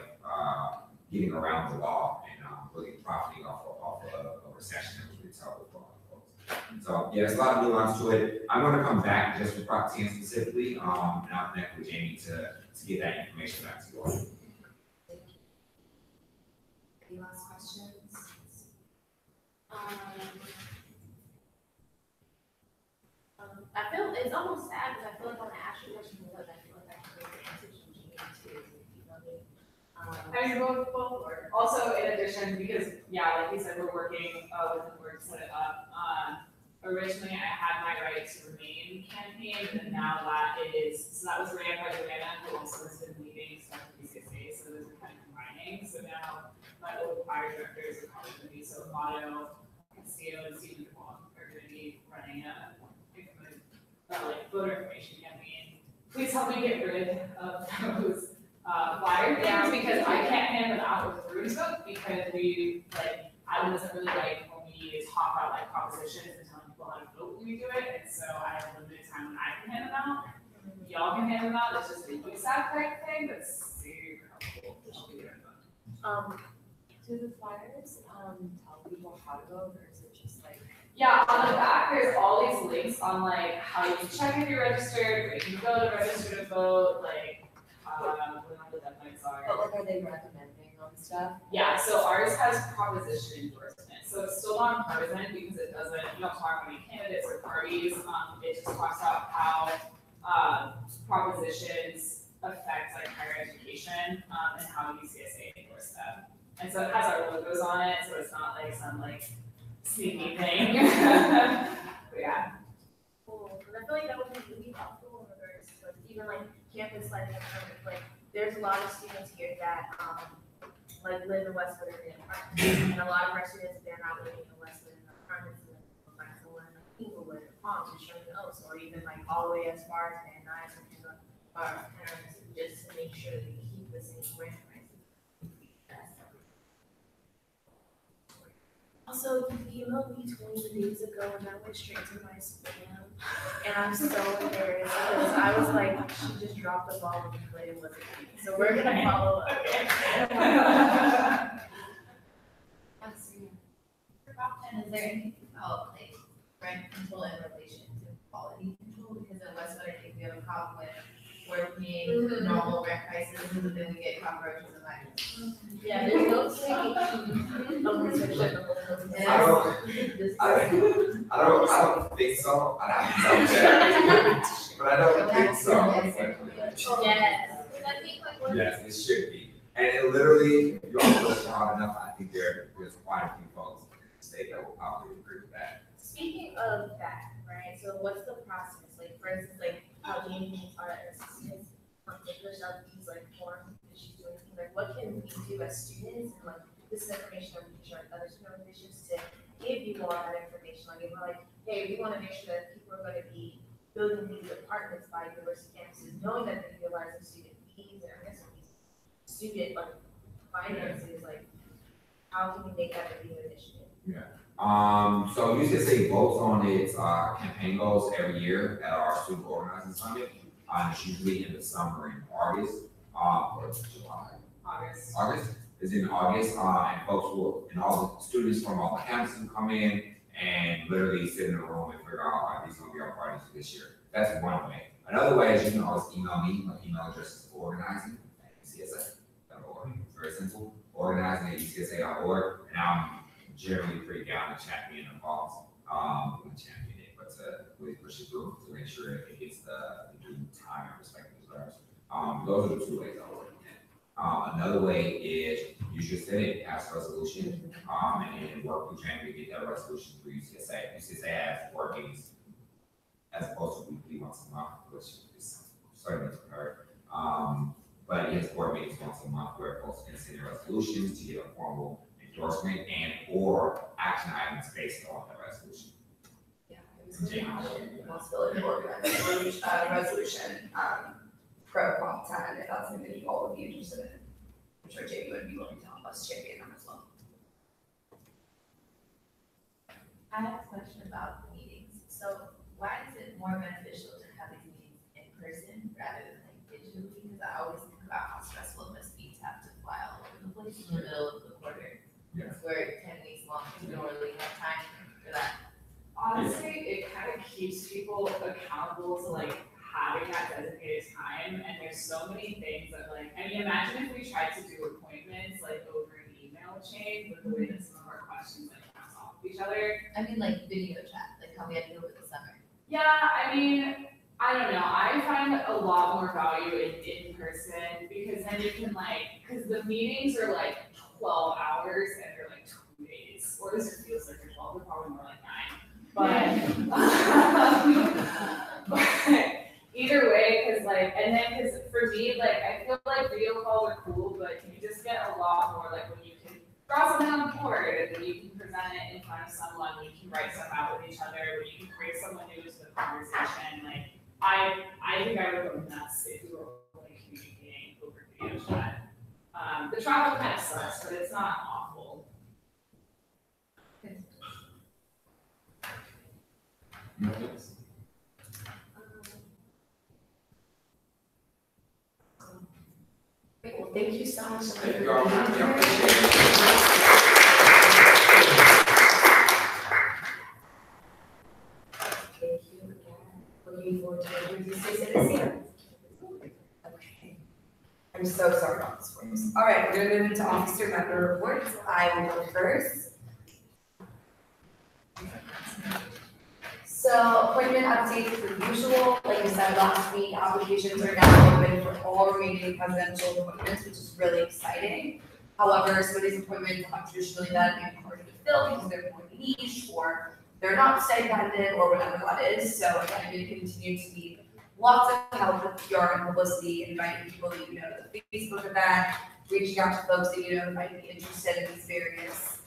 getting around the law and really profiting off of a recession that was really tough for folks. So yeah, there's a lot of nuance to it. I'm going to come back just for Prop 10 specifically, and I'll connect with Jamie to get that information back to you all. Any last questions? I feel it's almost sad because I feel like when I ask you questions, I feel like I can get the answers from Jamie too. You know what I mean? I mean, both work. Also, in addition, because like you said, we're working with the board to set it up. Originally, I had my right to remain campaign, and now that was ran by Joanna, who also has been leading stuff at UCSA, so those are kind of combining. So now my old fire directors are probably going to be Motto, Castillo, and Stephen DeWong are going to be running a voter information campaign. Please help me get rid of those flyer things because I can't hand them out with the Bruins book because I wasn't really when we talk about propositions and telling people how to vote when we do it, and so I have limited time when I can hand them out. Y'all can hand them out. It's just a USAC type thing that's super helpful. Do the flyers tell people how to vote, or is it just like? Yeah, on the back, there's all these links on how you can check if you're registered, where you can go to register to vote, what the deadlines are. But are they recommending on stuff? Yeah, so ours has proposition endorsement. So it's still nonpartisan because you don't talk about any candidates or parties. It just talks about how propositions affect higher education. education, and how UCSA endorsed them. And so it has our logos on it, so it's not like some like sneaky thing. But yeah. Cool, and I feel like that would be really helpful in regards to like even like campus life and stuff. Like there's a lot of students here that like live in Westwood or in apartments, and a lot of our students they're not living in Westwood in apartments, and they'll find someone in like Inglewood or Palms or Sherman Oaks, or even like all the way as far as Van Nuys or parents, just to make sure that we keep the same grant prices. Also, you emailed me 20 days ago and that went straight to my spam. And I'm so embarrassed because I was like, she just dropped the ball with the play wasn't me. So we're gonna follow up. And is there anything about like rent control in relation to quality control? Because in Westwood, I think we have a problem with we're paying normal rent prices, but then we get cockroaches and mice. Yeah, there's no saying of restriction. I don't think so. I have to check, but I don't think so. Yes. Yes, it should be. And it literally, if you all look hard enough, I think there's quite a few folks in the state that will probably agree with that. Speaking of that, right, so what's the process? Like, for instance, like how Jamie needs our assistants to push out these like forms that she's doing, like what can we do as students and like this is information that we can share with other student organizations to give you all that information. Like if we're like, hey, we want to make sure that people are going to be building these apartments by university campuses, knowing that they're utilizing student fees and I guess student like finances, like how can we make that a new initiative? Yeah. So UCSA votes on its campaign goals every year at our student organizing summit. It's usually in the summer in August, or July. August is in August, and folks will, and all the students from all the campuses will come in and literally sit in a room and figure out, are these gonna be our parties for this year? That's one way. Another way is you can always email me. My email address is organizing@ucsa.org. Very simple. Organizing@ucsa.org, and I'm generally pretty down to chat me and involved. With champion it, but to really push it through to make sure it gets the due time and respect as well. Those are the two ways I work in. Another way is you should send it as a resolution, and then work with Jamie to get that resolution through UCSA. UCSA has board meetings as opposed to weekly once a month, which is certainly prepared. But it has board meetings once a month where folks can send their resolutions to get a formal endorsement and or action items based on the resolution. Yeah, it was responsibility to organize a resolution, protocol 10, if that's something that all of you interested in. I'm sure Jamie would be willing to help us champion them as well. I have a question about the meetings. So why is it more beneficial to have these meetings in person rather than like digitally? Because I always think about how stressful it must be to have to fly all over the place in the middle of the quarter. Yeah. We're 10 weeks long, we don't really have time for that. Honestly, it kind of keeps people accountable to like having that designated time, and there's so many things that like, I mean, imagine if we tried to do appointments like over an email chain with the way that some of our questions like bounce off of each other. I mean like video chat, like how we had to do over the summer. Yeah, I mean, I don't know, I find a lot more value in person because then you can like, because the meetings are like 12 hours and they're like 2 days, or this just feels like they're 12, they're probably more like 9. But either way, because like, and then because for me, like, I feel like video calls are cool, but you just get a lot more like when you can draw something on the board, and then you can present it in front of someone, when you can write stuff out with each other, when you can bring someone new to the conversation. Like, I think I would go nuts if we were like communicating over video chat. The travel kind of sucks, but it's not awful. Great, well, thank you so much. Thank you all. Thank you. Thank you again. Looking forward to it. You say this here. Okay. I'm so sorry about this for you. All right, we're gonna move into officer member reports. I will go first. So So appointment updates per usual, like I said last week, applications are now open for all remaining presidential appointments, which is really exciting. However, some of these appointments have traditionally been maybe harder to fill because they're more niche or they're not stipended or whatever that is. So again, I'm going to continue to need lots of help with PR and publicity, inviting people that you know to the Facebook event, reaching out to folks that you know might be interested in these various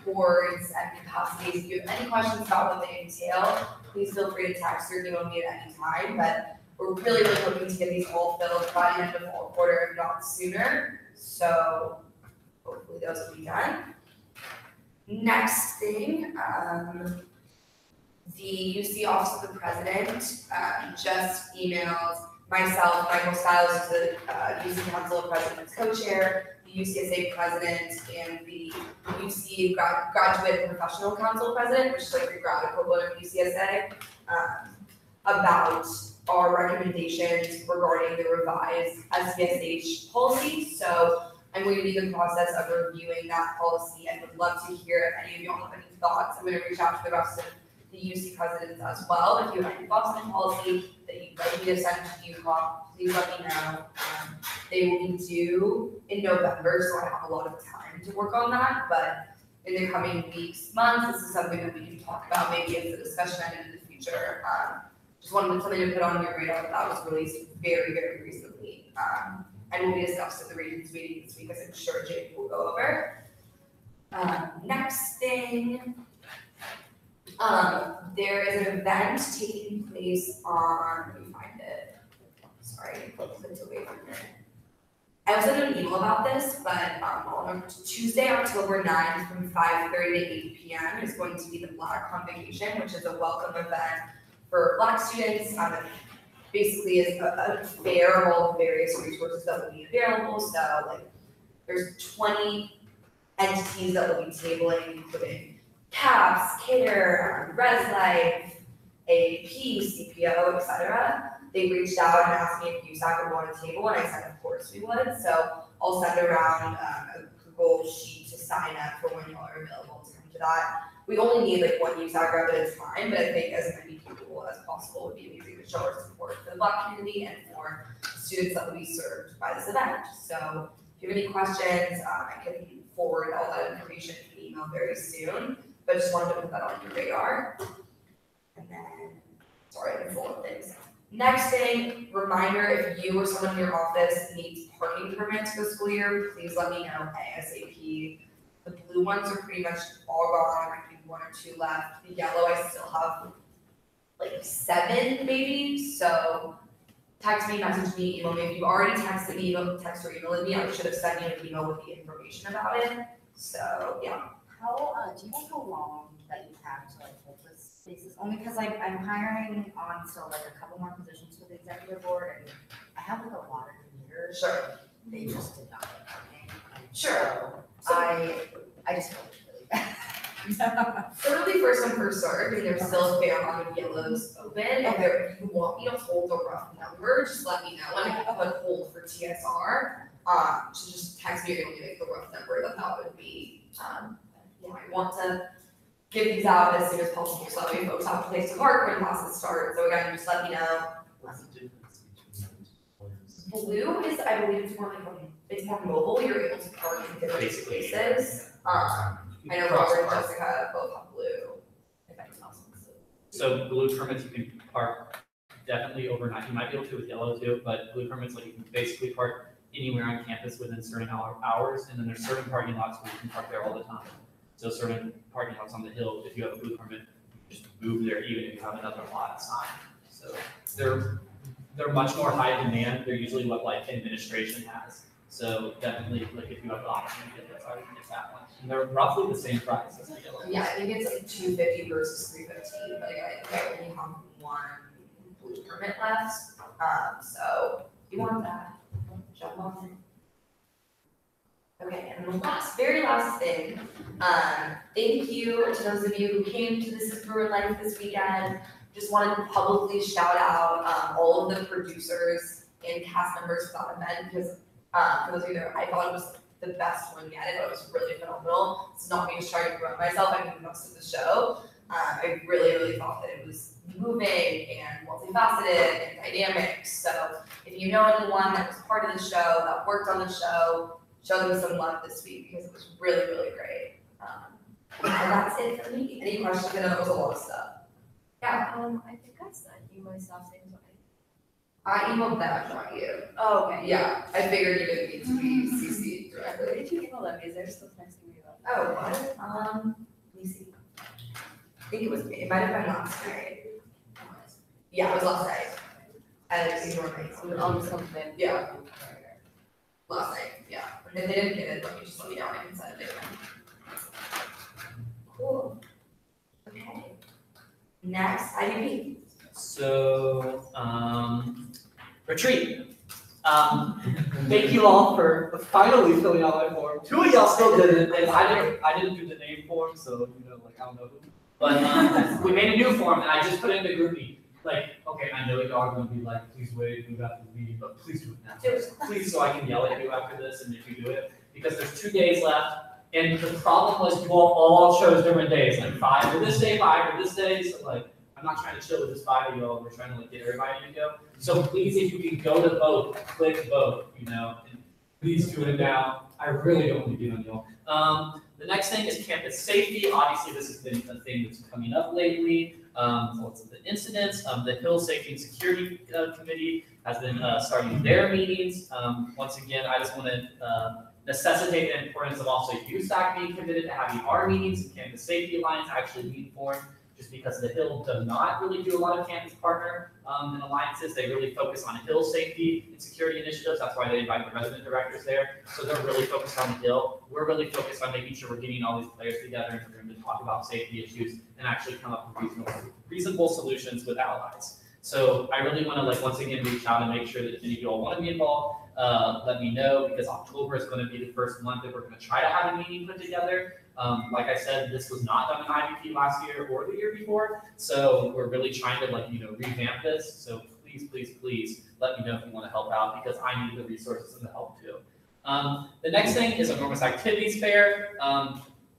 boards and capacities. If you have any questions about what they entail, please feel free to text or email me at any time. But we're really hoping to get these all filled by the end of the fall quarter, if not sooner. So hopefully those will be done. Next thing, the UC Office of the President just emailed myself, Michael Stiles, the UC Council of Presidents co-chair, the UCSA president, and the UC Graduate and Professional Council president, which is like the grad equivalent of UCSA, about our recommendations regarding the revised SPSH policy. So I'm going to be in the process of reviewing that policy and would love to hear if any of y'all have any thoughts. I'm going to reach out to the rest of the UC presidents as well. If you have any thoughts on the policy that you'd like me to send to UCOM, please let me know. They will be due in November, so I have a lot of time to work on that. But in the coming weeks, months, this is something that we can talk about maybe as a discussion item in the future. Just wanted something to put on your radar that was released very, very recently. And will be discussed at the Regents meeting this week, as I'm sure Jake will go over. Next thing, there is an event taking place on, let me find it. Sorry, I clicked away from it. I was sent an email about this, but on Tuesday, October 9th from 5:30 to 8 p.m. is going to be the Black Convocation, which is a welcome event for Black students. Basically is a fair of all the various resources that will be available. So like there's 20 entities that will be tabling, including CAPS, CARE, ResLife, AAP, CPO, etc. They reached out and asked me if USAC would want a table, and I said of course we would. So I'll send around a Google sheet to sign up for when y'all are available to come to that. We only need like one USAC rep at a time, but I think as many people as possible would be amazing to show our support for the Black community and for students that will be served by this event. So if you have any questions, I can forward all that information to the email very soon, but just wanted to put that on your radar. And then, sorry, I'm full of things. Next thing, reminder, if you or someone in your office needs parking permits for the school year, please let me know ASAP. The blue ones are pretty much all gone, there might be one or two left. The yellow, I still have like 7 maybe, so text me, message me, email me. If you've already texted me, text or emailed me, I should have sent you an email with the information about it. So, yeah. How, do you know how long that you have to like hold this spaces? Only because I'm hiring on still like a couple more positions for the executive board, and I have like a lot of commuters. Sure. They just did not get parking. Sure. So I just feel really bad. So it'll be first come, first served, and there's still a fair amount of yellows open. If you want me to hold a rough number, just let me know, and I can put hold for TSR. So just text me or give me like the rough number that would be. Yeah, I want to get these out as soon as possible, so that way folks have a place to park when classes start. So again, just let me know. What's the difference between those colors? Blue is, I believe, it's more mobile. You're able to park in different spaces. I know Robert and Jessica both have blue. If anyone else wants to. So blue permits, you can park definitely overnight. You might be able to with yellow too, but blue permits, like you can basically park anywhere on campus within certain hours, and then there's certain parking lots where you can park there all the time. So certain parking lots on the hill, if you have a blue permit, you just move there even if you have another lot assigned. So they're much more high demand. They're usually what like administration has. So definitely, like if you have the option to get that, I would get that one. And they're roughly the same price as the yellow. Yeah, I think it's like $250 versus $315, but again, I think I only have one blue permit left. So if you want that, jump on it. Okay, and the very last thing, thank you to those of you who came to This Is Brewer Life this weekend. Just wanted to publicly shout out all of the producers and cast members for that event, because for those of you there, I thought it was the best one yet. I thought it was really phenomenal. It's not me just trying to promote myself, I think most of the show. I really thought that it was moving and multifaceted and dynamic. So if you know anyone that was part of the show, that worked on the show, show them some love this week because it was really great. And that's it for me. Any questions? I know it was a lot of stuff. Yeah. I think I sent you my stuff things. I emailed them, not you. Oh, okay. Yeah, I figured you didn't need to be CC'd Where directly. did you email them? Because they're still texting me about Oh, what? Let me see. I think it was me. It might have been last night. Yeah, it was last night. And ignored me. it. On something. Yeah. Last night, yeah. And if they didn't get it, let me just let me know. I can send it again. Cool. Okay. Next, IDP. So, retreat. Thank you all for finally filling out my form. 2 of y'all still did it, and I didn't do the name form, so like I don't know who. But we made a new form, and I just put it in the group meet. Like, okay, I know y'all are gonna be like, please wait, move after the meeting, but please do it now. Please, so I can yell at you after this, and if you do it, because there's 2 days left. And the problem was you all chose different days, like 5 for this day, 5 for this day. So like, I'm not trying to chill with just 5 of y'all. We're trying to like get everybody to go. So please, if you can go to vote, click vote. And please do it now. I really don't want to get on y'all. The next thing is campus safety. Obviously, this has been a thing that's coming up lately. Lots of the incidents. The Hill Safety and Security Committee has been starting their meetings. Once again, I just want to necessitate the importance of also USAC being committed to having our meetings and Campus Safety Alliance actually being formed, just because the Hill does not really do a lot of campus partner and alliances. They really focus on Hill safety and security initiatives. That's why they invite the resident directors there. So they're really focused on the Hill. We're really focused on making sure we're getting all these players together in the room to talk about safety issues and actually come up with reasonable solutions with allies. So I really want to once again reach out and make sure that if any of you all want to be involved, let me know, because October is going to be the first month that we're going to try to have a meeting put together. Like I said, this was not done in IVP last year or the year before, so we're really trying to revamp this. So please let me know if you want to help out, because I need the resources and the help too. The next thing is Enormous Activities Fair.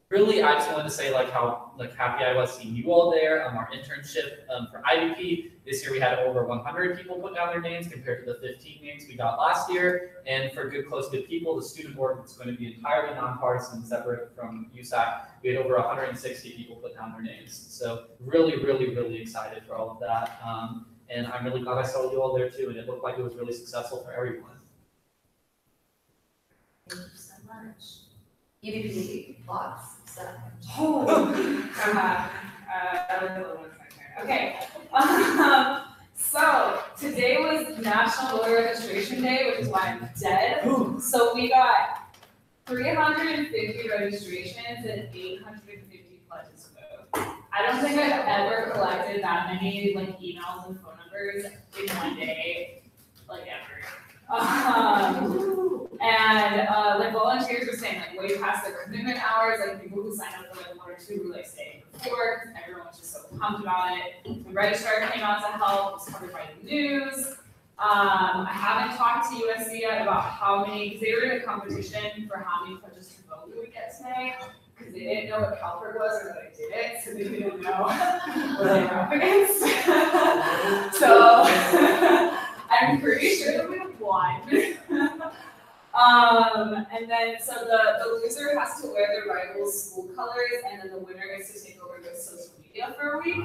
Really, I just wanted to say how happy I was seeing you all there. Our internship for IVP this year, we had over 100 people put down their names compared to the 15 names we got last year. And for Close Good People, the student board is going to be entirely nonpartisan, separate from USAC. We had over 160 people put down their names. So really excited for all of that. And I'm really glad I saw you all there too. And it looked like it was really successful for everyone. Thank you so much. EVP, lots of stuff. Okay. So today was National Voter Registration Day, which is why I'm dead. So we got 350 registrations and 850 pledges to vote. I don't think I've ever collected that many emails and phone numbers in one day, ever. And volunteers were saying way past their commitment hours, people who signed up for 1 or 2 were staying before, because everyone was just so pumped about it. The registrar came out to help, it was covered by the news. I haven't talked to USC yet about how many, because they were in a competition for how many pledges to vote we would get today, because they didn't know what CalPERT was or that I did it, so they didn't know what they were up against. So I'm pretty sure that we won. And then, so the loser has to wear their rival's school colors, and then the winner gets to take over their social media for a week.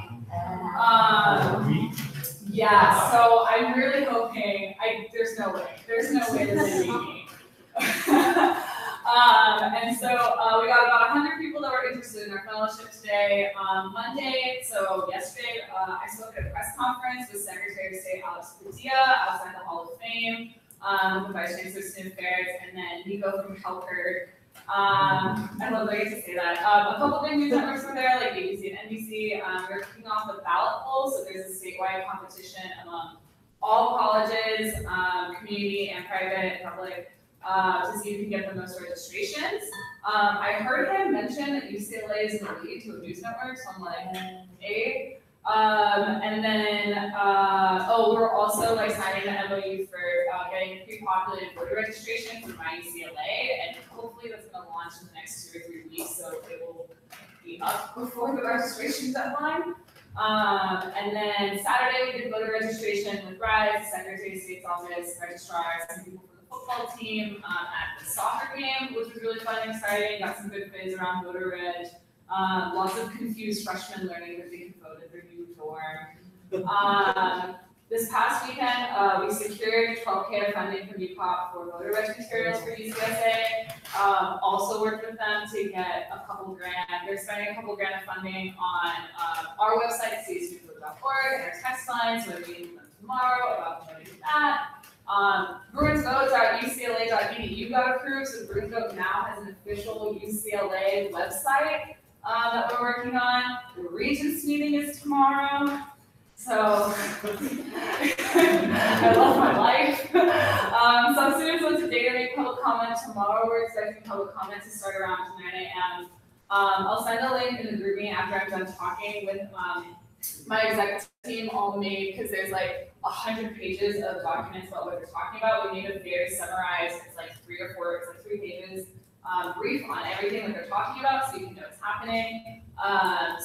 Yeah, so I'm really hoping, there's no way that they beat me. And so we got about 100 people that were interested in our fellowship today. Monday, so yesterday, I spoke at a press conference with Secretary of State Alex Padilla outside the Hall of Fame, the Vice Chancellor of Student Affairs, and then Nico from CalPERT. I love that I get to say that. A couple big news networks were there, like ABC and NBC. We're kicking off the ballot poll, so there's a statewide competition among all colleges, community and private and public, to see who can get the most registrations. I heard him mention that UCLA is in the lead to a news network, so I'm like, hey. And then, we're also signing the MOU for getting pre-populated voter registration for my UCLA, and hopefully that's going to launch in the next 2 or 3 weeks, so it will be up before the registration deadline. And then Saturday, we did voter registration with Rise, Secretary of State's office, registrars, and people from the football team, at the soccer game, which was really fun and exciting, got some good fizz around voter reg. Lots of confused freshmen learning that they can vote at their new dorm. This past weekend, we secured 12K of funding from UPOP for voter reg materials for UCSA. Also worked with them to get a couple grand. They're spending a couple grand of funding on our website, csvote.org, and our text line, so we're meeting with them tomorrow about doing that. BruinsVote.ucla.edu got approved, so Bruins Vote now has an official UCLA website that we're working on. The Regents meeting is tomorrow. So, I love my life. Some students went today to make public comment. Tomorrow we're expecting public comment to start around 9 a.m. I'll send a link in the group meeting after I'm done talking with my executive team all made, because there's like 100 pages of documents about what they're talking about. We made a very summarized, it's like 3 pages, brief on everything that they're talking about, so you can know what's happening.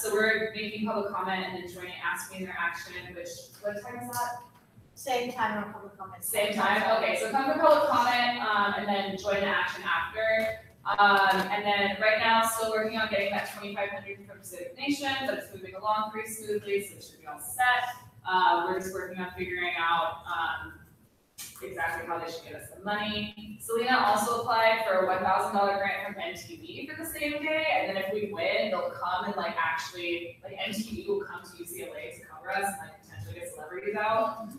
So we're making public comment and then joining Ask Me in Their Action, which, what time is that? Same time on public comment. Same time, okay, so come for public comment, and then join the action after. And then right now, still working on getting that 2,500 from Pacific Nations. That's moving along pretty smoothly, so it should be all set. We're just working on figuring out exactly how they should get us the money. Selena also applied for a $1,000 grant from NTV for the same day, and then if we win, they'll come and like actually, like NTV will come to UCLA to cover us and like potentially get celebrities out.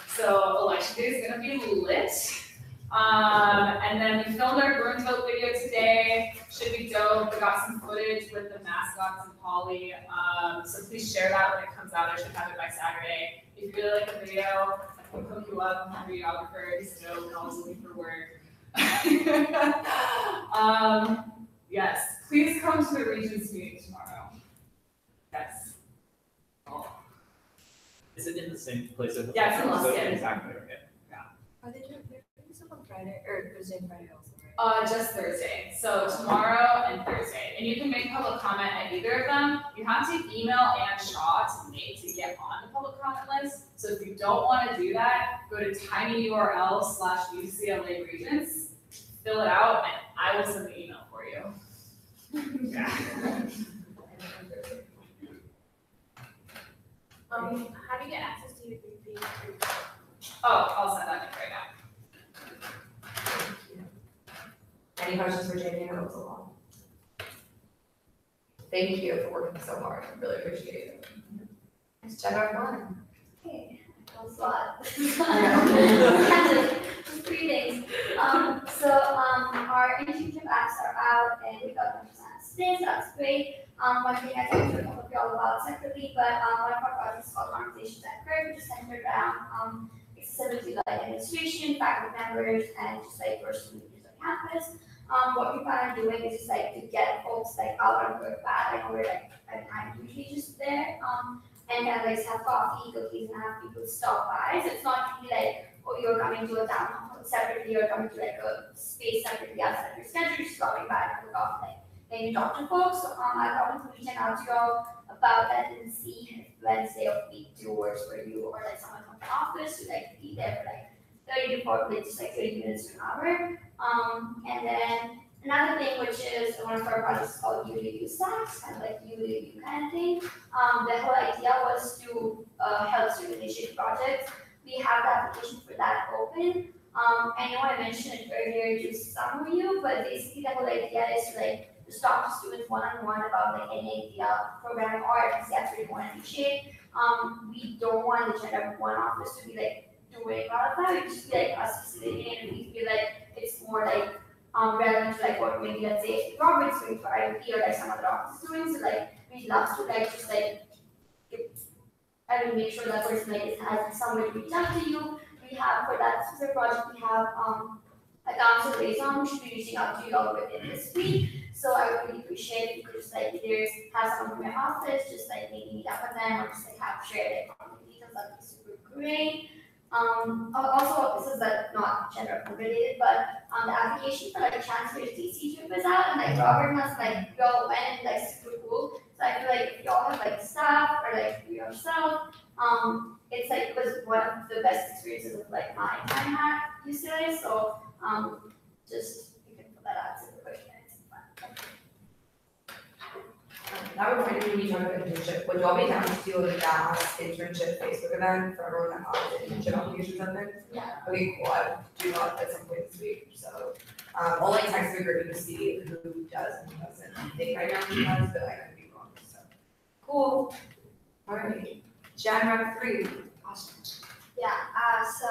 So election day is gonna be lit. And then we filmed our Bruins Vote video today. Should be dope. We got some footage with the mascots and Polly. So please share that when it comes out. I should have it by Saturday. If you really like the video, I can hook you up. I'm a videographer. He's dope and always looking for work. Yes, please come to the Regents meeting tomorrow. Yes. Is it in the same place? Yeah, it's in Lufkin. Exactly, okay. Are they doing stuff on Friday, or Thursday and Friday also, right? Just Thursday. So tomorrow and Thursday. And you can make public comment at either of them. You have to email Ann Shaw to get on the public comment list. So if you don't want to do that, go to tinyurl/UCLA Regents, fill it out, and I will send the email for you. Yeah. How do you get access to your 3P? Oh, I'll send that link right now. Any questions for Jamie? I know it's a lot. Thank you for working so hard, I really appreciate it. It's January 1. Okay, that was a lot. Yeah. Just 3 things. Our internship apps are out and we got 100% today, so that's great. One thing I talked to a couple of y'all about separately, but one of our projects is called Conversations at Curve, which is centered around accessibility like administration, faculty members, and just like personal users on campus. What we plan on doing is just like to get folks like out on work bad. I know we're like I'm usually just there, and kind of like have coffee, cookies, and have people stop by. So it's not really like, oh, you're coming to a town separately, you're coming to like a space separately outside your schedule, you're just stopping by and have a coffee. Then you talk to folks. So I thought we reaching out to y'all about that and see if Wednesday of week 2 works for you, or like someone from the office to like be there for like 30 to 40, just like 30 minutes to an hour. And then another thing, which is one of our projects called USAC, kind of like you kind of thing. The whole idea was to help student initiative projects. We have the application for that open. I know I mentioned it earlier to some of you, but basically the whole idea is to like just talk to students one-on-one about like any idea, program, or if that's what you want to initiate. We don't want the agenda of one office to be like doing all of that. It just be like us facilitating, and we feel like it's more like relevant to like what maybe let's say Robert's doing for IoT or like some other office is doing. So like we love to like just like make sure that person like has somewhere to reach out to you. We have for that specific project we have a council liaison who should be reaching out to you all within this week. So I would really appreciate if you could just like either have someone from your office, just like maybe meet up with them, or just like have shared like contact details. That'd be super great. Also, this is like not gender related, but the application for like Chancellor's DC trip is out, and like Robert must like go and like super cool. So I feel like if y'all have like staff or like you yourself, it's like it was one of the best experiences of like my time at UCLA. So just you can put that out to the question. It's fun. That reminded me of an internship. Would y'all be down to do a gas internship Facebook event for everyone that has internship applications out there? Yeah. Okay, cool. I will do that at some point this week. So, I'll like text the group to see who does and who doesn't. I think right now who does, but I could be wrong. So, cool. All right. Jan Rep 3. Awesome. Yeah, so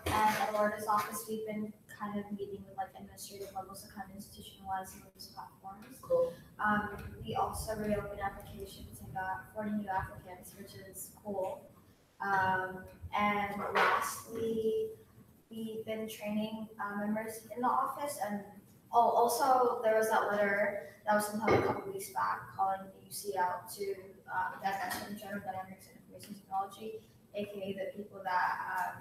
at Lorda's office, we've been kind of meeting with like administrative levels to kind of institutionalize some of these platforms. Cool. We also reopened applications and got 40 new applicants, which is cool. And lastly, we've been training members in the office, and also there was that letter that was sent out a couple weeks back calling the UC out to that's in General Dynamics and Information Technology, aka the people that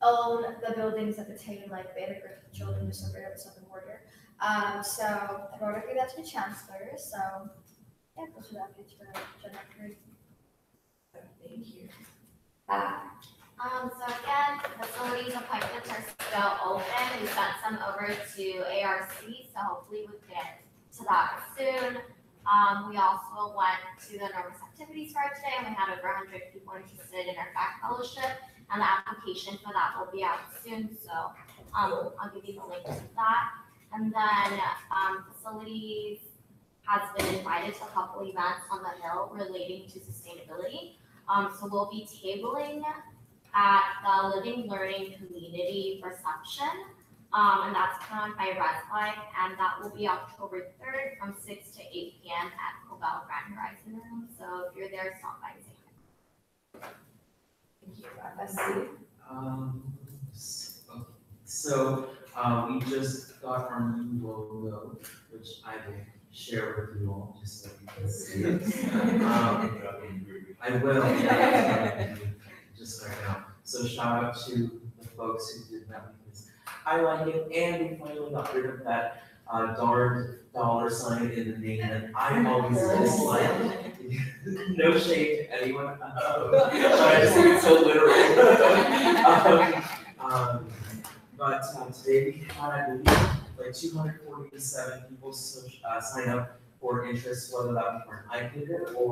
own the buildings that contain like the immigrant children who suffered at the southern border. So I wrote that to the chancellor. So yeah, those are the updates for Gen 3. Thank you. So again, facilities appointments are still open. We sent some over to ARC, so hopefully we'll get to that soon. We also went to the Enormous Activities Fair today, and we had over 100 people interested in our fact fellowship, and the application for that will be out soon. So I'll give you the link to that. And then facilities has been invited to a couple events on the Hill relating to sustainability. So we'll be tabling at the Living Learning Community Reception, and that's put on by ResLife, and that will be October 3rd from 6 to 8 p.m. at Cobell Grand Horizon Room. So if you're there, stop by and say hi. Thank you. So we just got our new logo, which I will share with you all, just so you can see it. I will, just right now. So shout out to the folks who did that, because I like it, and we finally got rid of that darn dollar sign in the name that I always dislike. No shade to anyone. I just think it's so literal. But today we had, I believe, like 247 people sign up for interest, whether that be for an iPad or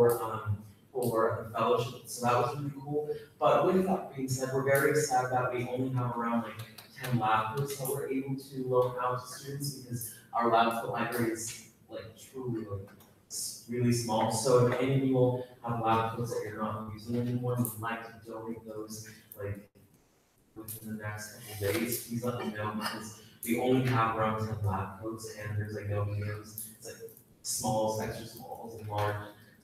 for a fellowship. So that was really cool. But with that being said, we're very sad that we only have around like 10 lab coats that we're able to loan out to students, because our lab coat library is like truly like really small. So if any of you will have lab coats that you're not using anymore and would like to donate those like within the next couple of days, please let me know, because we only have around 10 lab coats, and there's like no mediums. It's like smalls, extra smalls, and large.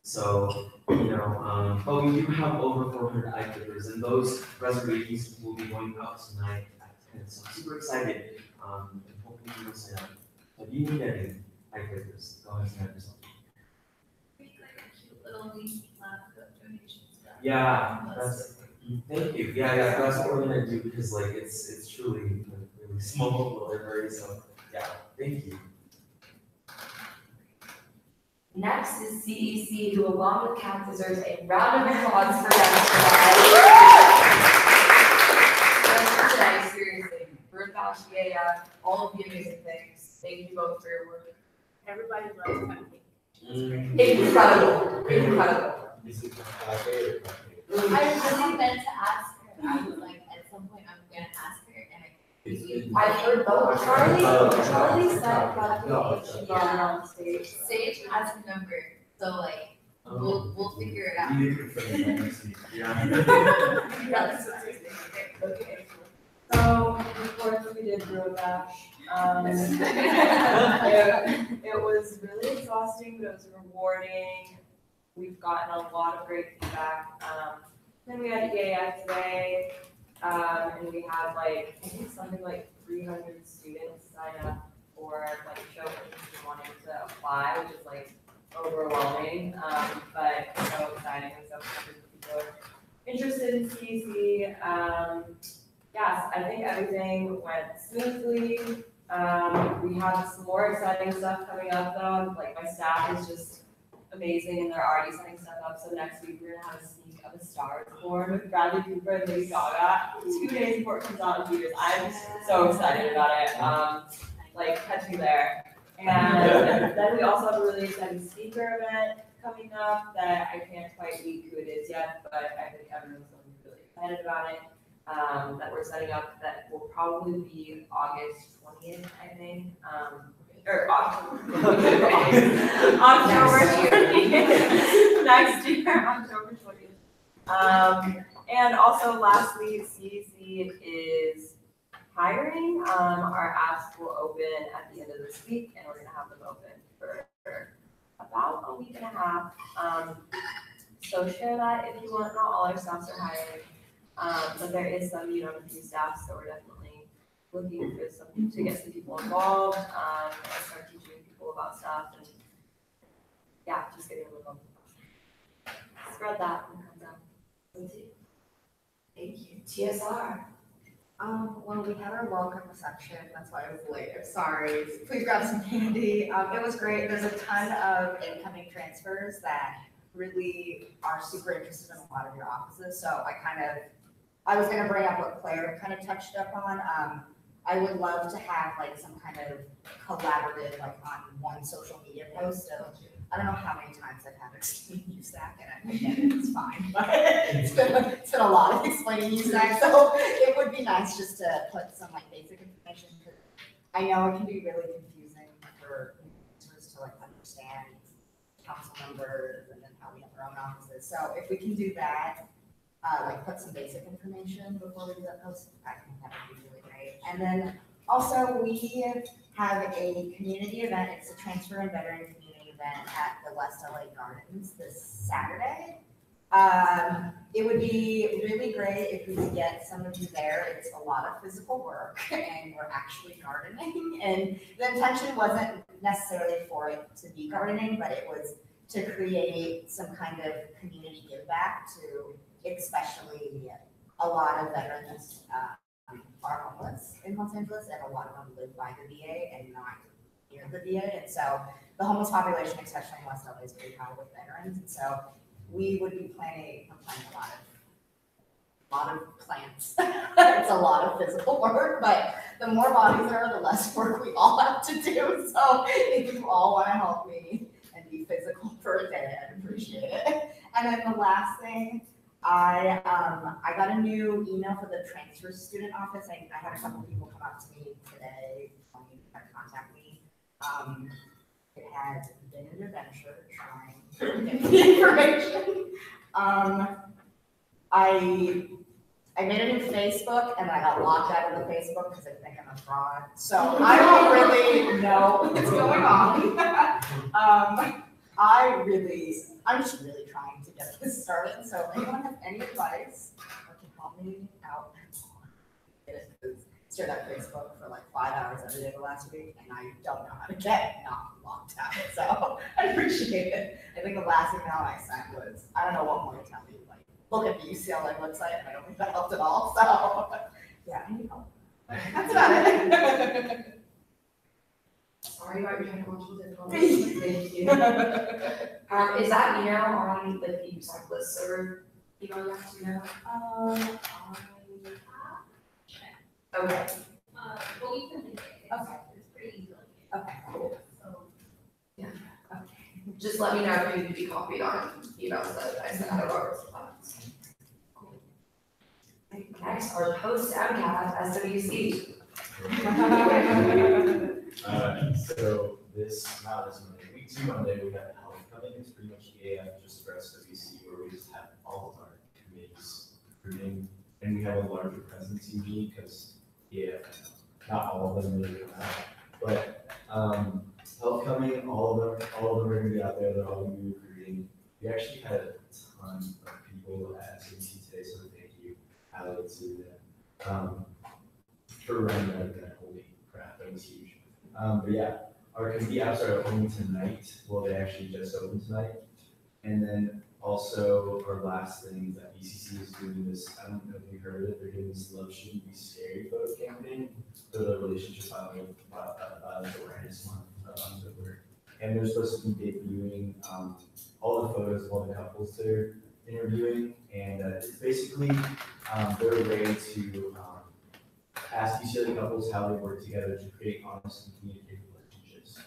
So, but we do have over 400 eye-clippers, and those reservations will be going out tonight at 10. So I'm super excited, and hopefully you will sign up. So if you need any eye-clippers, go ahead and sign up yourself. Pretty cute little wee lab coat donations. Yeah, thank you. Yeah, that's what we're gonna do, because like it's truly like, really small library. So yeah, thank you. Next is CEC, who along with CAP deserves a round of applause for them today. Seriously, Bird Bash, all of the amazing things. Thank you both for your work. Everybody loves camping. Incredible, incredible. I really meant to ask her. I was like, at some point, I'm gonna ask her, and I've heard both. Charlie said that she got on stage. Sage has a number, so like, we'll figure it out. Okay. So, of course, we did Road Bash. It was really exhausting, but it was rewarding. We've gotten a lot of great feedback. Then we had EAF today, and we had like, I think something like 300 students sign up for like show interest and wanting to apply, which is like overwhelming, but so exciting, and so many people are interested in CEC. Yes, I think everything went smoothly. We have some more exciting stuff coming up though, like my staff is just amazing and they're already setting stuff up. So next week we're gonna have a sneak of A Star Is Born with Bradley Cooper and Lady Gaga, 2 days before it comes out in theaters. I'm so excited about it. Like catch me there. And then we also have a really exciting speaker event coming up that I can't quite leak who it is yet, but I think everyone's going to be really excited about it. That we're setting up that will probably be August 20th, I think. Or October. October 20th. Next year, October 20th. And also lastly, CDC is hiring. Our apps will open at the end of this week and we're gonna have them open for about a week and a half. So share that if you want. Not all our staffs are hiring. But there is some, a few staff, so we're definitely looking for to get some people involved, and start teaching people about stuff and yeah, just getting them involved. Spread that when it comes out. Thank you. TSR. Well, we had our welcome reception, that's why I was late, I'm sorry, please grab some candy. It was great, there's a ton of incoming transfers that really are super interested in a lot of your offices, so I was gonna bring up what Claire kind of touched up on. I would love to have like some kind of collaborative, like on one social media post of, I don't know how many times I've had to explain USAC and I get it, it's fine, but it's been a lot of explaining USAC, so it would be nice just to put some like basic information. I know it can be really confusing for users to like understand council members and then how we have our own offices. So if we can do that, like put some basic information before we do that post, I think that would be really great. And then also we have a community event. It's a transfer and veteran community event at the West LA Gardens this Saturday. It would be really great if we could get some of you there. It's a lot of physical work and we're actually gardening. And the intention wasn't necessarily for it to be gardening, but it was to create some kind of community give back to especially a lot of veterans are homeless in Los Angeles, and a lot of them live by the VA and not near the VA. And so the homeless population, especially in West LA, is very high with veterans. And so we would be planning a lot of plants. It's a lot of physical work, but the more bodies there are, the less work we all have to do. So if you all want to help me and be physical for a day, I'd appreciate it. And then the last thing, I got a new email for the transfer student office. I had a couple people come up to me today, telling me to contact me. It has been an adventure trying to get the information. I made a new Facebook and I got locked out of the Facebook because I think I'm a fraud. So I don't really know what's going on. I'm just really trying to get this started. So if anyone has any advice or can help me out, stared at Facebook for like 5 hours every day the last week, and I don't know how to get not locked out. So I appreciate it. I think the last email I sent was, I don't know what more to tell you, like look at the UCLA website, and I don't think that helped at all. So yeah, I need help. That's about it. Sorry about your technological difficulties. Thank you. Is that email on the USAC listserv? Email you have to know? Okay. Well, you can think it. Okay. It's pretty easy. Okay, cool. So, Yeah, okay. Just let me know if you need to be copied on emails that I sent out of our response. Cool. Next, our post-AMCAT SWC. So not this Monday, week 2 Monday, we have homecoming. It's pretty much EAF just for SWC, where we just have all of our committees recruiting, and we have a larger presence usually because not all of them really come out. But homecoming, all of them are going to be out there. They're all going to be recruiting. We actually had a ton of people at SWC today, so thank you, Alex, to them for running that event. Holy crap, that was huge. But yeah, our committee apps are opening tonight. Well, they actually just opened tonight. And then also our last thing is that BCC CSC is doing this, I don't know if you heard it, they're doing this Love Shouldn't Be Scary photo campaign for the relationship violence awareness month of October. And they're supposed to be debuting all the photos of all the couples they're interviewing, and it's basically their way to ask UCLA couples how they work together to create honest and communicative relationships.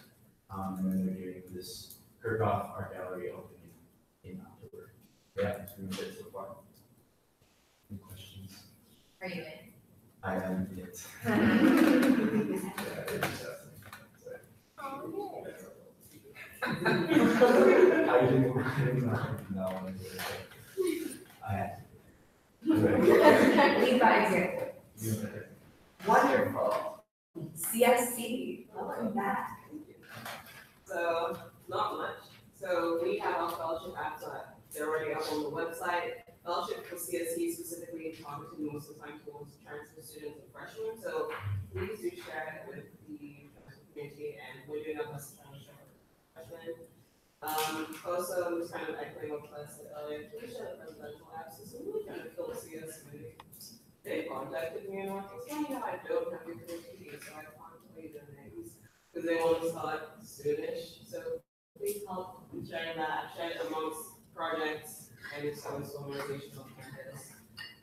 And then they're doing this Kirchhoff Art Gallery opening in October. Yeah, it's been good so far. Any questions? Are you in? I am it. I didn't know. I had Lead by example. to. Wonderful. CSC, welcome back. So, not much. So we have our fellowship apps that they're already up on the website. Fellowship for CSC specifically targeted most of the time towards transfer students and freshmen. So please do share it with the community, and we're doing our best to try to share it with freshmen. Also, I'm just kind of echoing what Claire said earlier. Can we share the presidential apps? So we're really trying to fill the CS community. They contacted me and were like, yeah, I don't have your community, so I can't tell you their names because they want to start soonish. So please help in sharing that, share it amongst projects and service organizations on campus.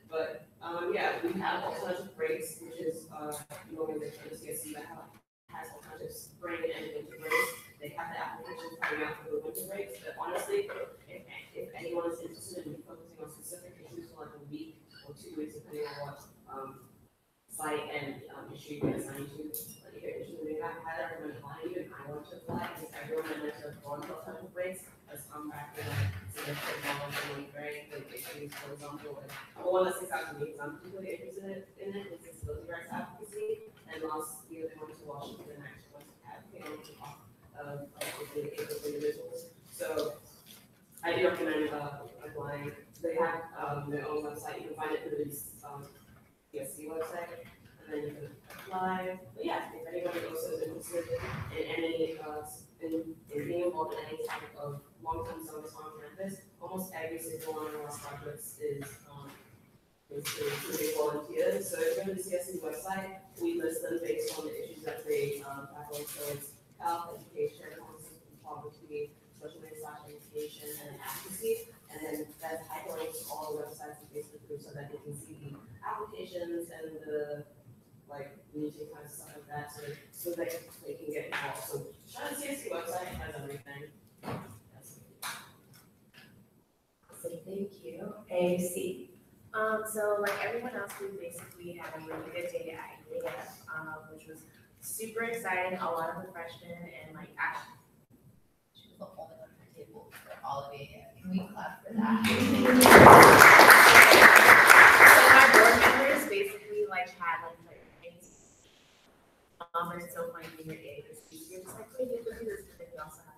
But yeah, we have alternative breaks, which is an organization at CSC that has alternative spring and winter breaks. They have the applications coming out for the winter breaks, but honestly, if anyone is interested in focusing on specific issues for like a week or 2 weeks, depending on what site and issue you're assigned to, like if you're interested in that, I highly recommend applying. Even I want to apply because everyone I know who has gone for alternative breaks has come back with like significant knowledge and like very good issues. For example, like the one that sticks out to me because I'm particularly interested in it is disability rights advocacy. And last year they went to Washington and actually went to advocate on behalf of like individuals. So I do recommend applying. They have their own website. You can find it through the CSC website, and then you can apply. But yeah, if anybody also is interested in any in being involved in any type of long-term service on campus, almost every single one of our projects is including volunteers. So if you go to the CSC website, we list them based on the issues that they tackle. So it's health, education, poverty, social education, and advocacy. And then that hyperlinks all the websites and Facebook groups so that they can see the applications and the like meeting kind of stuff like that, so that they can get involved. So try the CSC website has everything. So thank you. AC. So like everyone else, we basically had a really good day at UAF, which was super exciting. A lot of the freshmen and like actually, She was the only one at the table for all of AAF. Can we clap for that? So my board members basically like had like things. But it's so funny when you're A, you're just like, wait, look at this, but then you also have.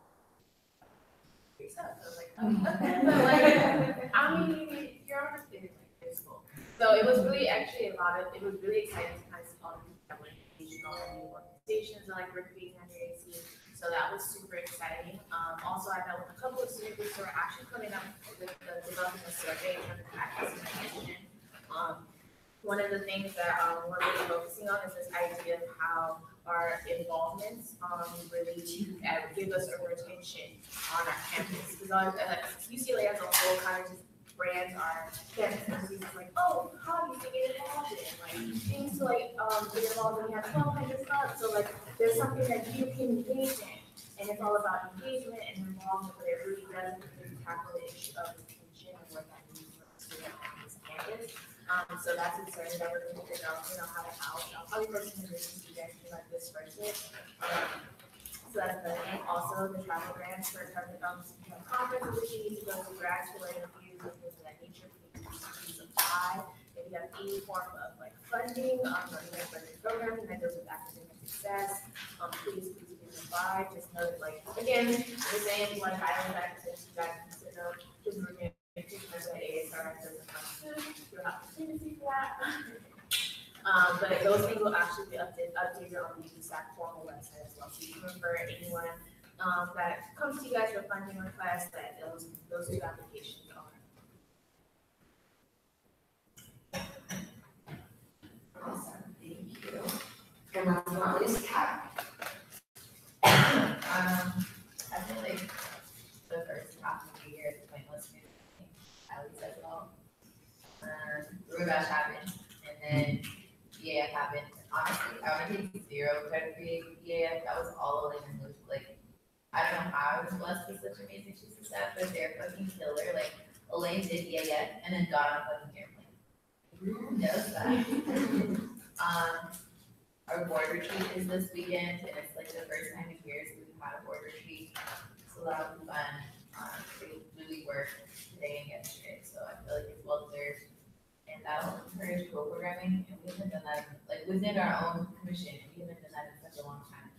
So I was like, okay, but like, I mean, you're on a thing, like, it's cool. So it was really actually it was really exciting to kind of see all the people that were engaged in all the new organizations and like recruiting under AC. So that was super exciting. Also, I met with a couple of students who are actually coming up with the development of survey for the practice management. One of the things that we're really focusing on is this idea of how our involvements really give us a rotation on our campus. Because UCLA as a whole kind of just brands our campus and it's like, oh, hobbies to get involved in, like things to like get involved in. We have 1,200 spots, so like there's something that you can engage in, and it's all about engagement and involvement. But it really does tackle the issue of retention and what that means for a student on this campus. So that's exciting that we're going to figure out, how to house. I'll probably post some information to you guys to like this first year. So that's the thing. Also, the travel grants for target conferences that you need to go to, grad school interviews, and things of that nature. Please apply. If you have any form of like funding, or even funding programming that goes with academic success, please apply. Just know that, like, again, the same like island academics, you guys can sit down, just remember that ASR doesn't come soon. You'll have opportunity for that. But those things will actually be updated on the USAC formal website as well. So you can refer anyone that comes to you guys for funding requests that those two applications are. is Kat? I feel like the first half of the year is pointless for me, at least as well. River Bash happened, and then EAF happened. Honestly, I would take zero credit for EAF. That was all Elaine and Luke. Like, I don't know how I was blessed with such amazing chiefs of staff, but they're fucking killer. like Elaine did EAF and then got on a fucking airplane. Who knows that? Our board retreat is this weekend, and it's like the first time in years we've had a board retreat. So that'll be fun. We really worked today and yesterday, so I feel like it's well deserved. And that'll encourage co-programming, and we haven't done that, like, within our own commission, and we haven't done that in such a long time.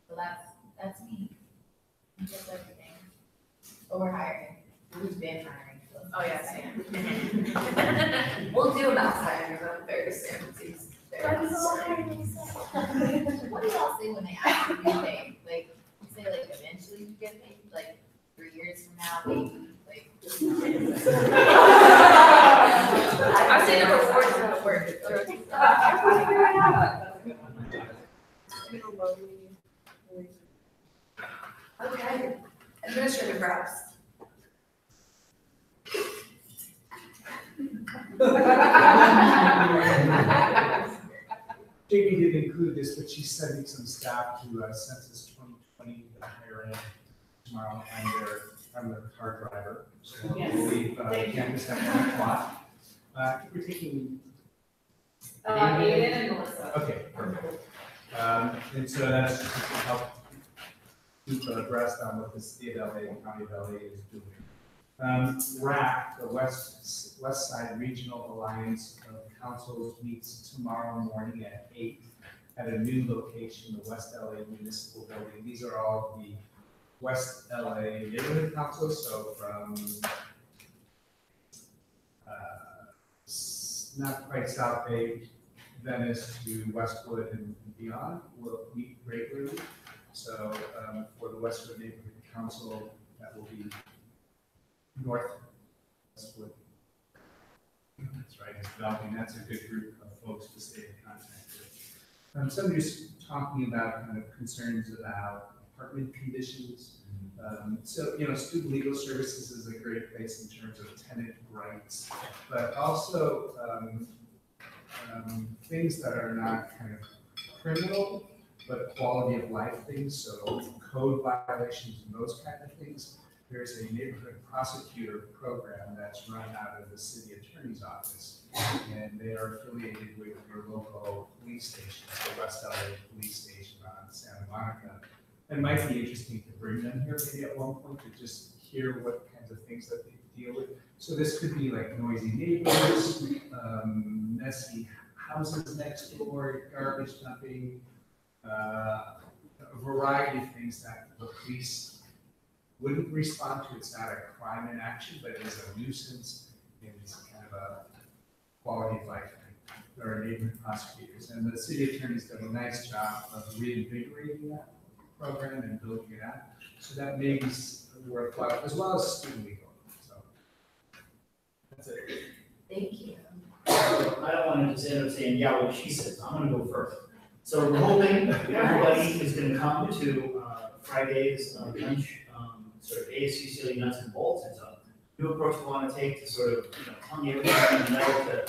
So that's me. That's everything. But we're hiring. We've been hiring. So Oh, yes, we'll do about hiring about very soon. It's very soon. What do y'all say when they ask you to get paid? Like, you say like eventually you get paid, like 3 years from now, maybe, like. I've seen the reports on the work. Okay, administrative reps. Jamie didn't include this, but she's sending some staff to Census 2020 to hire in tomorrow. I'm their car driver. So we'll leave campus at 1 o'clock. I think we're taking. Aiden and Melissa. Okay, perfect. And so that's just to help keep abreast on what the state of LA and county of LA is doing. RAC, the West Side Regional Alliance of Councils, meets tomorrow morning at 8 at a new location, the West LA Municipal Building. These are all the West LA neighborhood councils, so from not quite South Bay, Venice to Westwood and beyond will meet regularly. So for the Westwood Neighborhood Council, that will be North Westwood. That's right, it's developing. That's a good group of folks to stay in contact with. Somebody's talking about kind of concerns about apartment conditions. So, student legal services is a great place in terms of tenant rights, but also things that are not kind of criminal, but quality of life things, so code violations and those kind of things. There's a neighborhood prosecutor program that's run out of the city attorney's office, and they are affiliated with your local police station, the West LA Police Station on Santa Monica. It might be interesting to bring them here maybe at one point to just hear what kinds of things that they deal with. So this could be like noisy neighbors, messy houses next door, garbage dumping, a variety of things that the police wouldn't respond to. It's not a crime in action, but it is a nuisance, and it's kind of a quality of life thing. There are neighborhood prosecutors, and the city attorney's done a nice job of reinvigorating that program and building it out. So that may be worthwhile, as well as student legal. So that's it. Thank you. So I don't want to just end up saying, yeah, well, she says, I'm gonna go first. So we're hoping everybody is gonna come to Friday's lunch, sort of ASUCLE nuts and bolts. It's a new approach we want to take to sort of, telling everything you know to,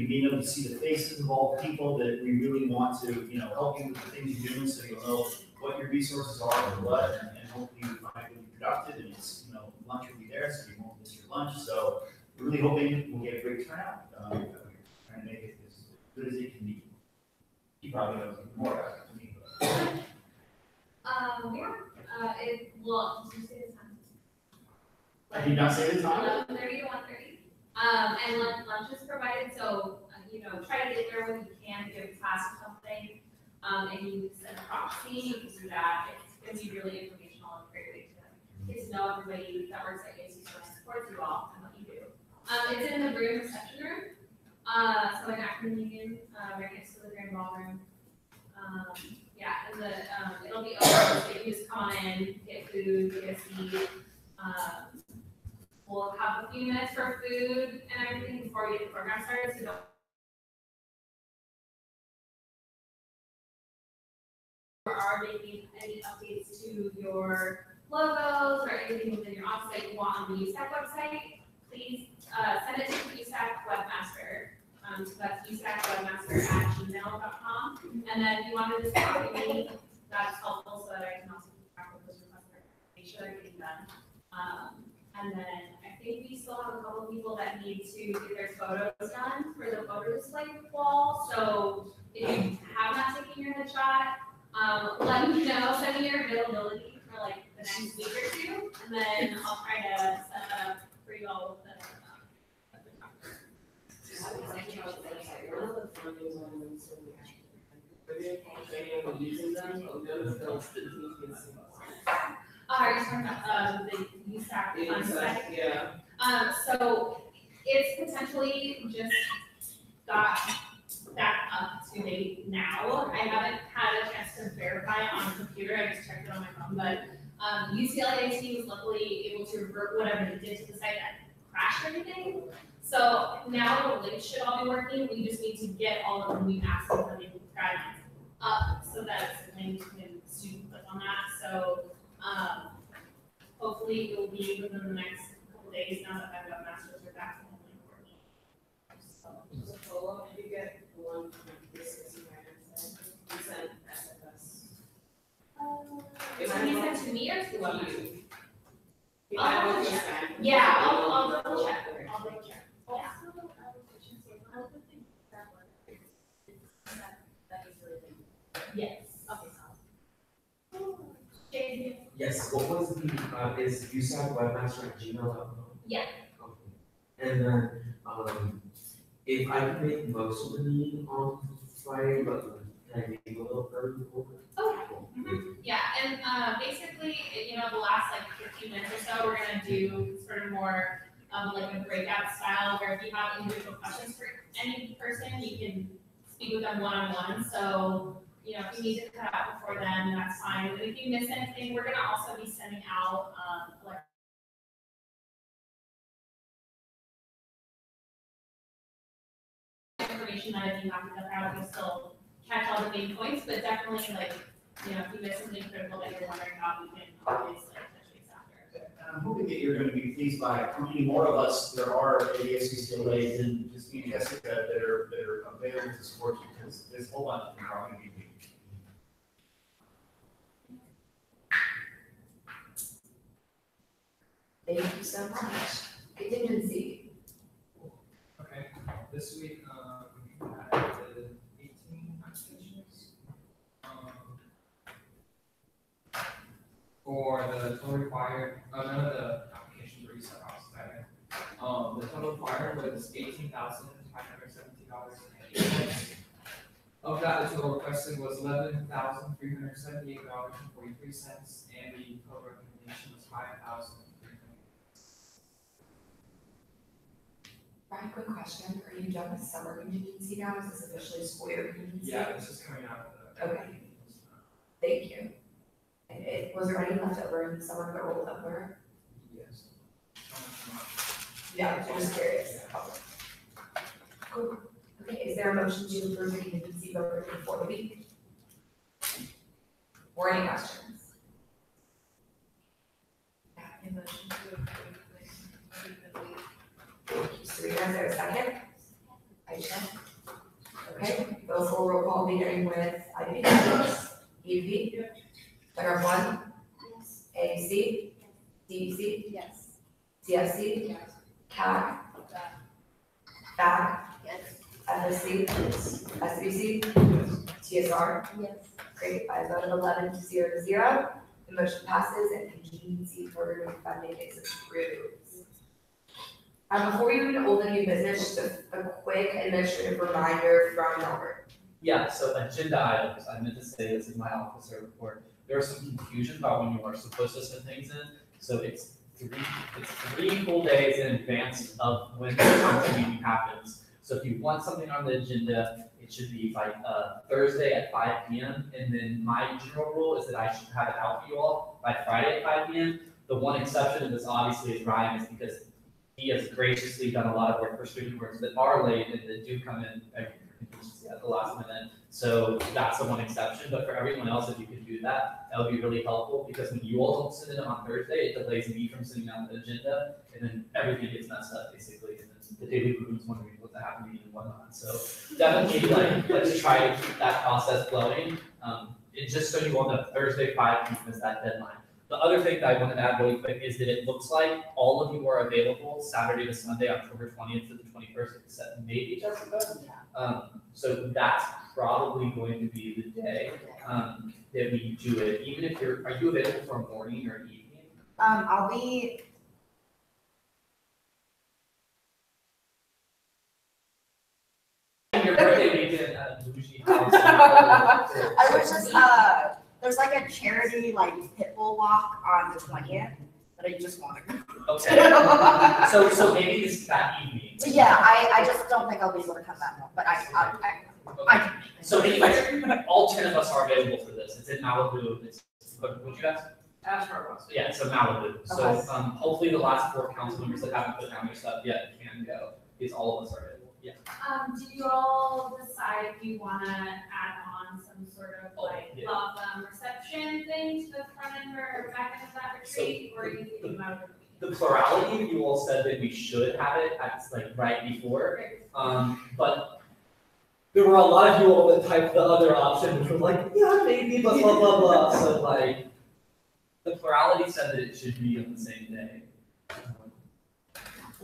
being able to see the faces of all the people that we really want to, help you with the things you're doing, so you'll know what your resources are and what, and hopefully you find it productive, and it's, lunch will be there, so you won't miss your lunch. So we're really hoping we'll get a great turnout. We're trying to make it as good as it can be. He probably knows more about it than me, but. Did you say the time? I did not say the time. 11:30 to 1:30. And lunch is provided, so, try to get there when you can, if you have a class or something. And you send a proxy, you can do that. It's gonna be really informational and a great way to get to know everybody that works at ASU supports you all and what you do. It's in the reception room. So in Acton Union, right next to the grand ballroom. And it'll be open, so you can just come on in, get food, get a seat. We'll have a few minutes for food and everything before we get the program started, so don't are making any updates to your logos or anything within your office that you want on the USAC website, please send it to USAC Webmaster. So that's usacwebmaster@gmail.com. And then if you want to just copy me, that's helpful so that I can also keep track of those requests, make sure they're getting done. And then I think we still have a couple people that need to get their photos done for the photo display wall. So if you have not taken your headshot, let me know, send me your availability for like the next week or two, and then I'll try to set that up for you all with the are you talking about the USAC fund site? Yeah. So it's potentially just got back up to date now. I haven't had a chance to verify it on the computer, I just checked it on my phone, but UCLA team was luckily able to revert whatever they did to the site that crashed everything. So now the links should all be working, we just need to get all of the new apps and funding guidelines up so that it's linked and student click on that. So hopefully it will be within the next couple days now that I've got masters are back to home working. So follow, you get one from this you send SMS. If you send to me or to you? I I'll would check. just send. Yeah, I'll double check. I'll double check. Also, I would think that that is really big. Yes. Okay, Yes, what was the, is USACwebmaster@gmail.com? Yeah. Okay. And then, if I can make most of the meeting on Friday, but can I be a little early? Okay. Yeah, and basically, you know, the last like 15 minutes or so, we're gonna do sort of more like a breakout style where if you have individual questions for any person, you can speak with them one-on-one. So, you know, if you need to cut out before then, that's fine. But if you miss anything, we're gonna also be sending out information that if you have to cut out, you'll still catch all the main points, but definitely like, you know, if you miss something critical that you're wondering about, we can always like touch base after. And I'm hoping that you're going to be pleased by how many more of us there are at the USAC than just me and Jessica that are available to support you, because there's a whole bunch of them are going to be. Thank you so much. Contingency. Okay, this week, we had 18 applications. For the total required, none of the applications were reset outside. The total required was $18,517.80. Of that, the total requested was $11,378.43, and the total recommendation was $5,300. Brian, quick question. Are you done with summer contingency now? Is this officially school year contingency? Yeah, this is coming out of the. Okay. Thank you. And was there any left over in the summer that rolled over? Yes. Yeah, I'm just curious. Cool. Okay, is there a motion to approve the contingency vote for the week? Or any questions? Yeah, a motion to approve the week. Thank you, Serena. Is there a second? Aisha? Okay, go for roll call beginning with IB. EV? Paragraph 1? Yes. AAC? DEC? Yes. CFC? Yes. CAC? FAC? Yes. FSC? SBC? TSR? Yes. Great, by a vote of 11 to 0, the motion passes and contingency program funding is approved. Before we move to old and new business, just a quick administrative reminder from Robert. Yeah, so agenda items, I meant to say this in my officer report, there was some confusion about when you are supposed to send things in. So it's three full days in advance of when the council meeting happens. So if you want something on the agenda, it should be like Thursday at 5 p.m. And then my general rule is that I should have it out for you all by Friday at 5 p.m. The one exception, and this obviously is Ryan, is because he has graciously done a lot of work for student boards that are late and that do come in every contingency at the last minute. So that's the one exception, but for everyone else, if you could do that, that would be really helpful, because when you all don't send it on Thursday, it delays me from sending out the agenda, and then everything gets messed up, basically, and then the daily group's wondering what the happening and whatnot. So definitely, like, let's try to keep that process flowing. It just so you all know, Thursday 5 p.m. is that deadline. The other thing that I wanted to add really quick is that it looks like all of you are available Saturday to Sunday, October 20th to the 21st, except maybe Jessica. So that's probably going to be the day that we do it. Even if are you available for a morning or evening? I'll be. Your birthday weekend at Bougie House. I was just, there's like a charity, like, pit bull walk on the 20th, that I just want to go. Okay. So maybe it's that evening. Yeah, I just don't think I'll be able to come that long, but I So anyway, all 10 of us are available for this. It's in Malibu. What'd you ask? Yeah, so Malibu. So Okay. Hopefully the last 4 council members that haven't put down their stuff yet can go, because all of us are available. Yeah. Do you all decide if you wanna add on some sort of like yeah. welcome reception thing to the front end or back end of that retreat, or are you thinking about it? The plurality, you all said that we should have it at like right before, but there were a lot of you all that typed the other option, which was like, yeah, maybe, blah, blah, blah, blah. So like, the plurality said that it should be on the same day.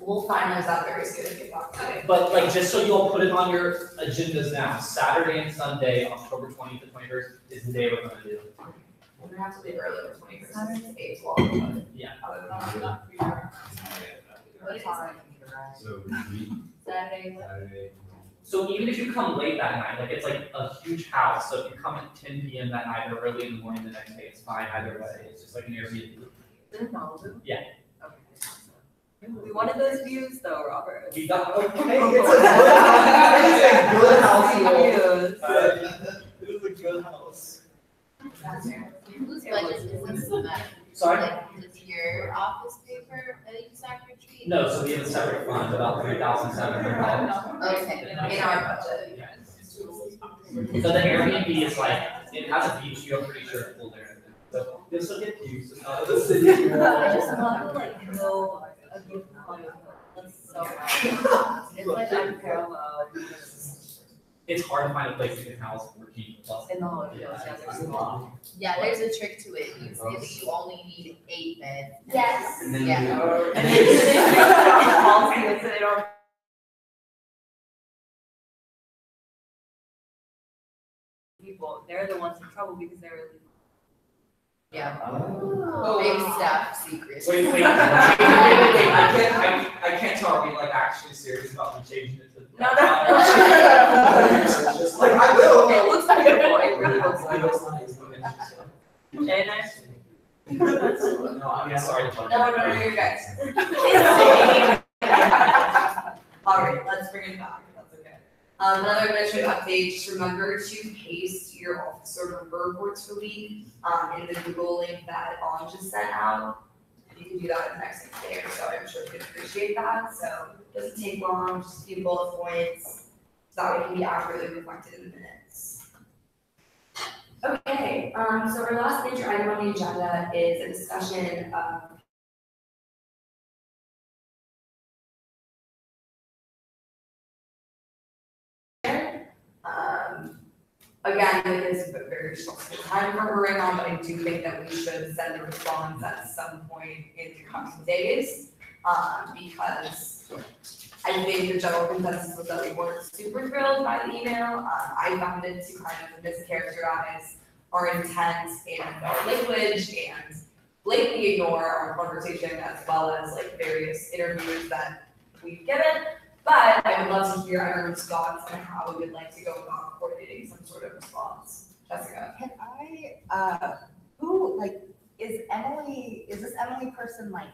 We'll finalize that very soon if you want to. But like, just so you all put it on your agendas now, Saturday and Sunday, October 20th to 21st is the day we're gonna do. We're gonna have to leave early for 21st, it's 8 o'clock. Yeah. What time? So we, Saturday. Saturday, So even if you come late that night, like it's like a huge house, so if you come at 10 p.m. that night or early in the morning the next day, it's fine either way. It's just like an Airbnb. Yeah. We wanted those views though, Robert. We got, It's okay, a good house. Views. It was a good house. Whose budget is this? Sorry? Like, is your office paper a USAC retreat? No, so we have a separate fund, about $3,700. Okay. In our budget. Yeah. So the Airbnb is like, it has a beach, I'm pretty sure it's full there. So this will get used, it's not the city. I just love like no a gift card. That's so nice. It's like unparalleled. It's hard to find a place that can house 14 plus. In the hotels, yeah, there's a lot. Yeah, there's a trick to it. You say that you only need 8 beds. Yes. and then Yeah. And then you just policy is that they don't. People, they're the ones in trouble because they're really. Yeah. Oh. Big stuff, secret. Wait, I can't tell, are we like actually serious about me changing it to? No. just like, I will. It looks like a boy, it really looks I like know a it's boy. nice. Okay, nice. No, I'm sorry to bug you. No, you're guys. All right, let's bring it back, if that's okay. Another administrative update, just remember to paste your officer member reports for the week, in the Google link that Anj just sent out. You can do that in the next day or so, I'm sure you'd appreciate that, so it doesn't take long, just a few bullet points, so that it can be accurately reflected in the minutes. Okay, so our last major item on the agenda is a discussion of again, it is a very short time for her right now, but I do think that we should send a response at some point in the coming days. Because I think the general consensus was that we weren't super thrilled by the email. I found it to kind of mischaracterize our intent and our language and blatantly ignore our conversation as well as like various interviews that we've given. But I would love to hear everyone's thoughts on how we would like to go about coordinating some sort of response. Jessica? Can I, who, like, is this Emily person like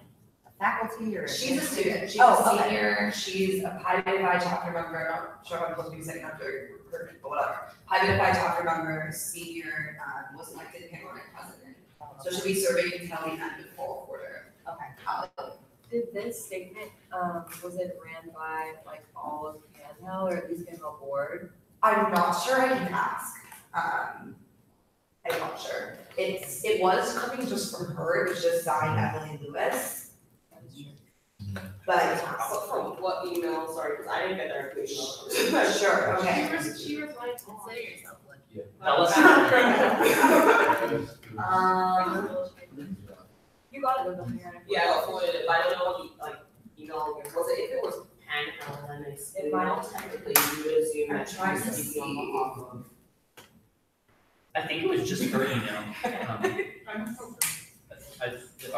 a faculty or? She's a student, she's Oh, a okay. senior, she's a Pi Beta Phi chapter member, I'm not sure if I'm supposed to be saying after recruitment, but whatever. Pi Beta Phi chapter member, senior, was elected Panhellenic president. So she'll be serving until the end of fall quarter. Okay. Did this statement, was it ran by like all of Panhandle or at least Panhandle board? I'm not sure, I can ask. I'm not sure. It was coming just from her, it was just signed Emily Lewis. But, From what email, sorry, because I didn't get their email. sure, okay. She replied, consider yourself lucky. Tell us. You got it, yeah, I got forwarded it, but I don't know what like email was it. If it was Pan then it's technically you would assume that she trying to was speaking on behalf of. I think it was just her email.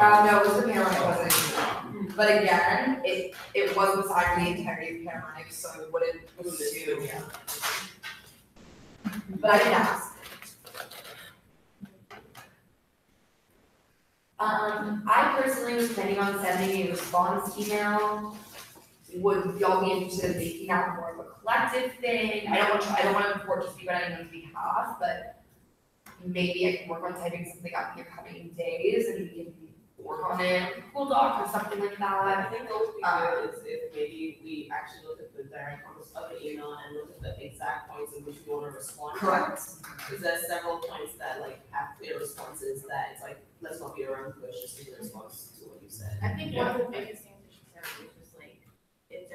No, it was the Panoramic, wasn't. But again, it wasn't signed the integrity of Panoramic, so it wouldn't assume. But I can ask. I personally was planning on sending a response email. Would y'all be interested in making that more of a collective thing? I don't want to report to speak on anyone's behalf, but maybe I can work on typing something up in the coming days and we can work on it, Google Doc or something like I that. think what would be good is if maybe we actually look at the direct comments of the email and look at the exact points in which we want to respond to. Correct. Because there's several points that like have clear responses that it's like, let's not be around the bush, just give a response to what you said. I think one of the biggest things that she said was just like, it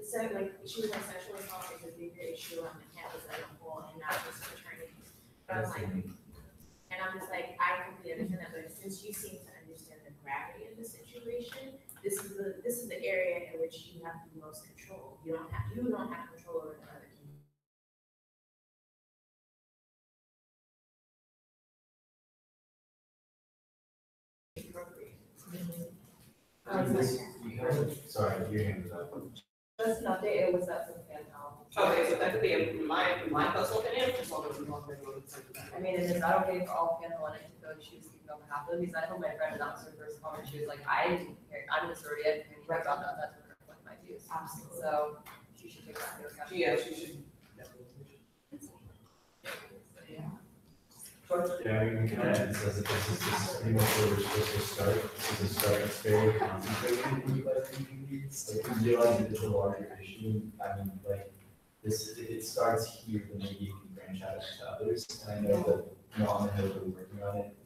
said like, she was like sexual assault is a bigger issue on the campus as a whole and not just fraternities. But I'm like, and I'm just like, I completely understand that, but since you seem to understand the gravity of the situation, this is the area in which you have the most control. You don't have control over the other community. Sorry, your hand is up. Just an update, it was that from Fantel. Okay, so that could be my personal opinion, just all the people I mean, is it not okay for all Fantel wanting to go choose speaking on behalf of them? Because I told my friend announced her first comment, she was like, I didn't care, I'm a sorority, I didn't care about that, that's what reflect my views. Absolutely. So she should take that into account. Yeah, she should. Yeah, I mean, we kind of emphasize that this is pretty much where we're supposed to start. This is a start, it's very concentrated in the communities. Like, we realize that it's a larger issue. I mean, like, this, if it starts here, then maybe you can branch out to others. And I know that, you know, on the hill, we're working on it.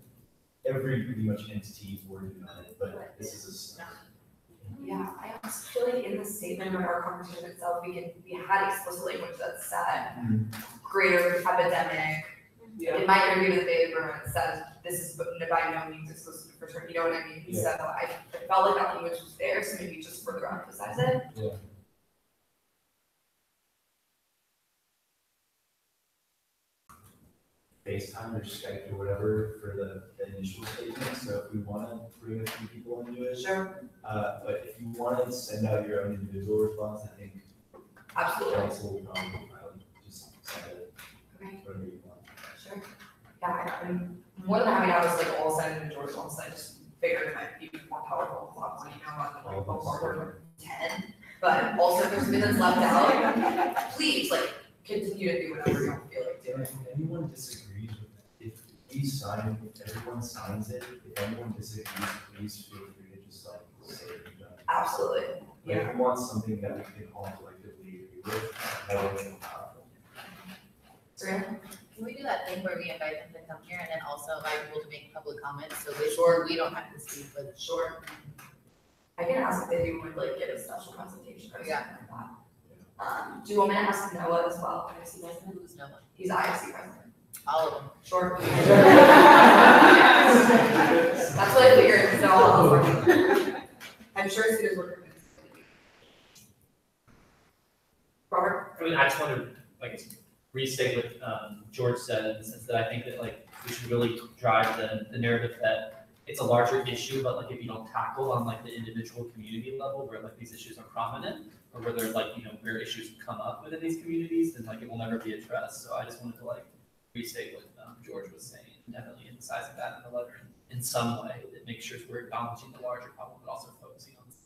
Every pretty much entity is working on it, but this is a start. Yeah, I also feel like in the statement of our conversation itself, we had explicit language that said greater epidemic. Yeah. In my interview with David Berman, it says this is by no means exclusive to fraternity, you know what I mean? Yeah. So I felt like that language was there, so maybe just further emphasize it. Yeah. FaceTime or Skype or whatever for the initial statement. So if we want to bring a few people into it. Sure. But if you want to send out your own individual response, I think Absolutely. council will probably just send it. Okay. Whatever you want. Sure. Yeah, I'm more than happy to have us like all send individual responses. I just figured it might be more powerful with lots of rather than like over 10. But also if there's something that's left out, please like continue to do whatever you feel like doing. If anyone disagrees with it, if we sign, if everyone signs it, if anyone disagrees, please feel free to just like say it. Absolutely. Like, if you want something that we can all collectively agree with, that would be powerful. Serena? Can we do that thing where we invite them to come here and then also invite people to make public comments, so basically we don't have to speak, but. Sure. I can ask if they would like give a special presentation or something like that. Do you want me to ask Noah as well? IFC president? Who's no one? He's IFC president. All of them. Sure. That's what I figured, so I'll work. I'm sure as soon as we're. Robert? I mean, I just want to, like, restate what George said, in the sense that I think that, like, we should really drive the narrative that it's a larger issue, but, like, if you don't tackle on, like, the individual community level where, like, these issues are prominent, or where they're, like, you know, where issues come up within these communities, then, like, it will never be addressed. So I just wanted to, like, restate what George was saying, definitely emphasizing that in the letter in some way that makes sure we're acknowledging the larger problem, but also focusing on this.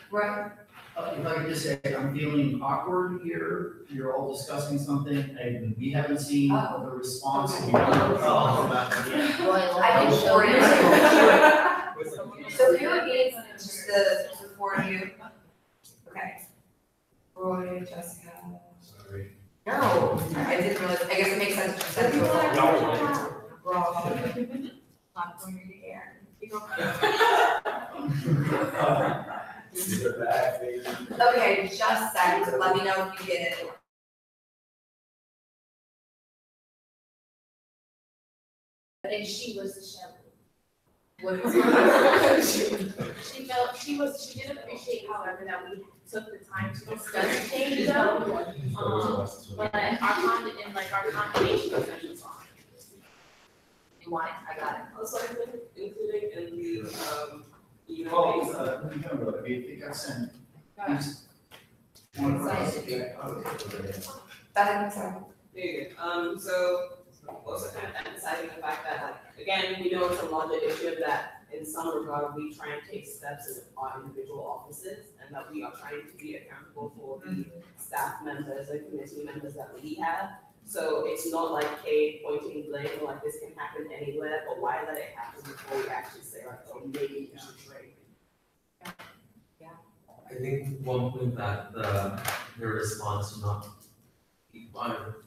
Right. If I could just say, I'm feeling awkward here, you're all discussing something, and we haven't seen the response. Okay. We don't know what all about it yet. I think for you. So who needs just the four of you? Okay. Roy, Jessica. Sorry. No, I didn't realize, I guess it makes sense to send you a raw. Not going to the air. Okay, just seconds, let me know if you get it. And she was the shovel. What She did appreciate, however, that we took the time to discuss the change though. But our combination session was on. You want it, I got it. Also, I think including in the, email. Oh, remember, I think I sent. That, sorry. There you go. So also kind of emphasizing the fact that, like, again, we know it's a larger issue that in some regard, we try and take steps in our individual offices and that we are trying to be accountable for the staff members and committee members that we have. So it's not like, hey, pointing blame, like this can happen anywhere, but why let it happen before we actually say, like, oh, maybe we should try. I think one point that the response not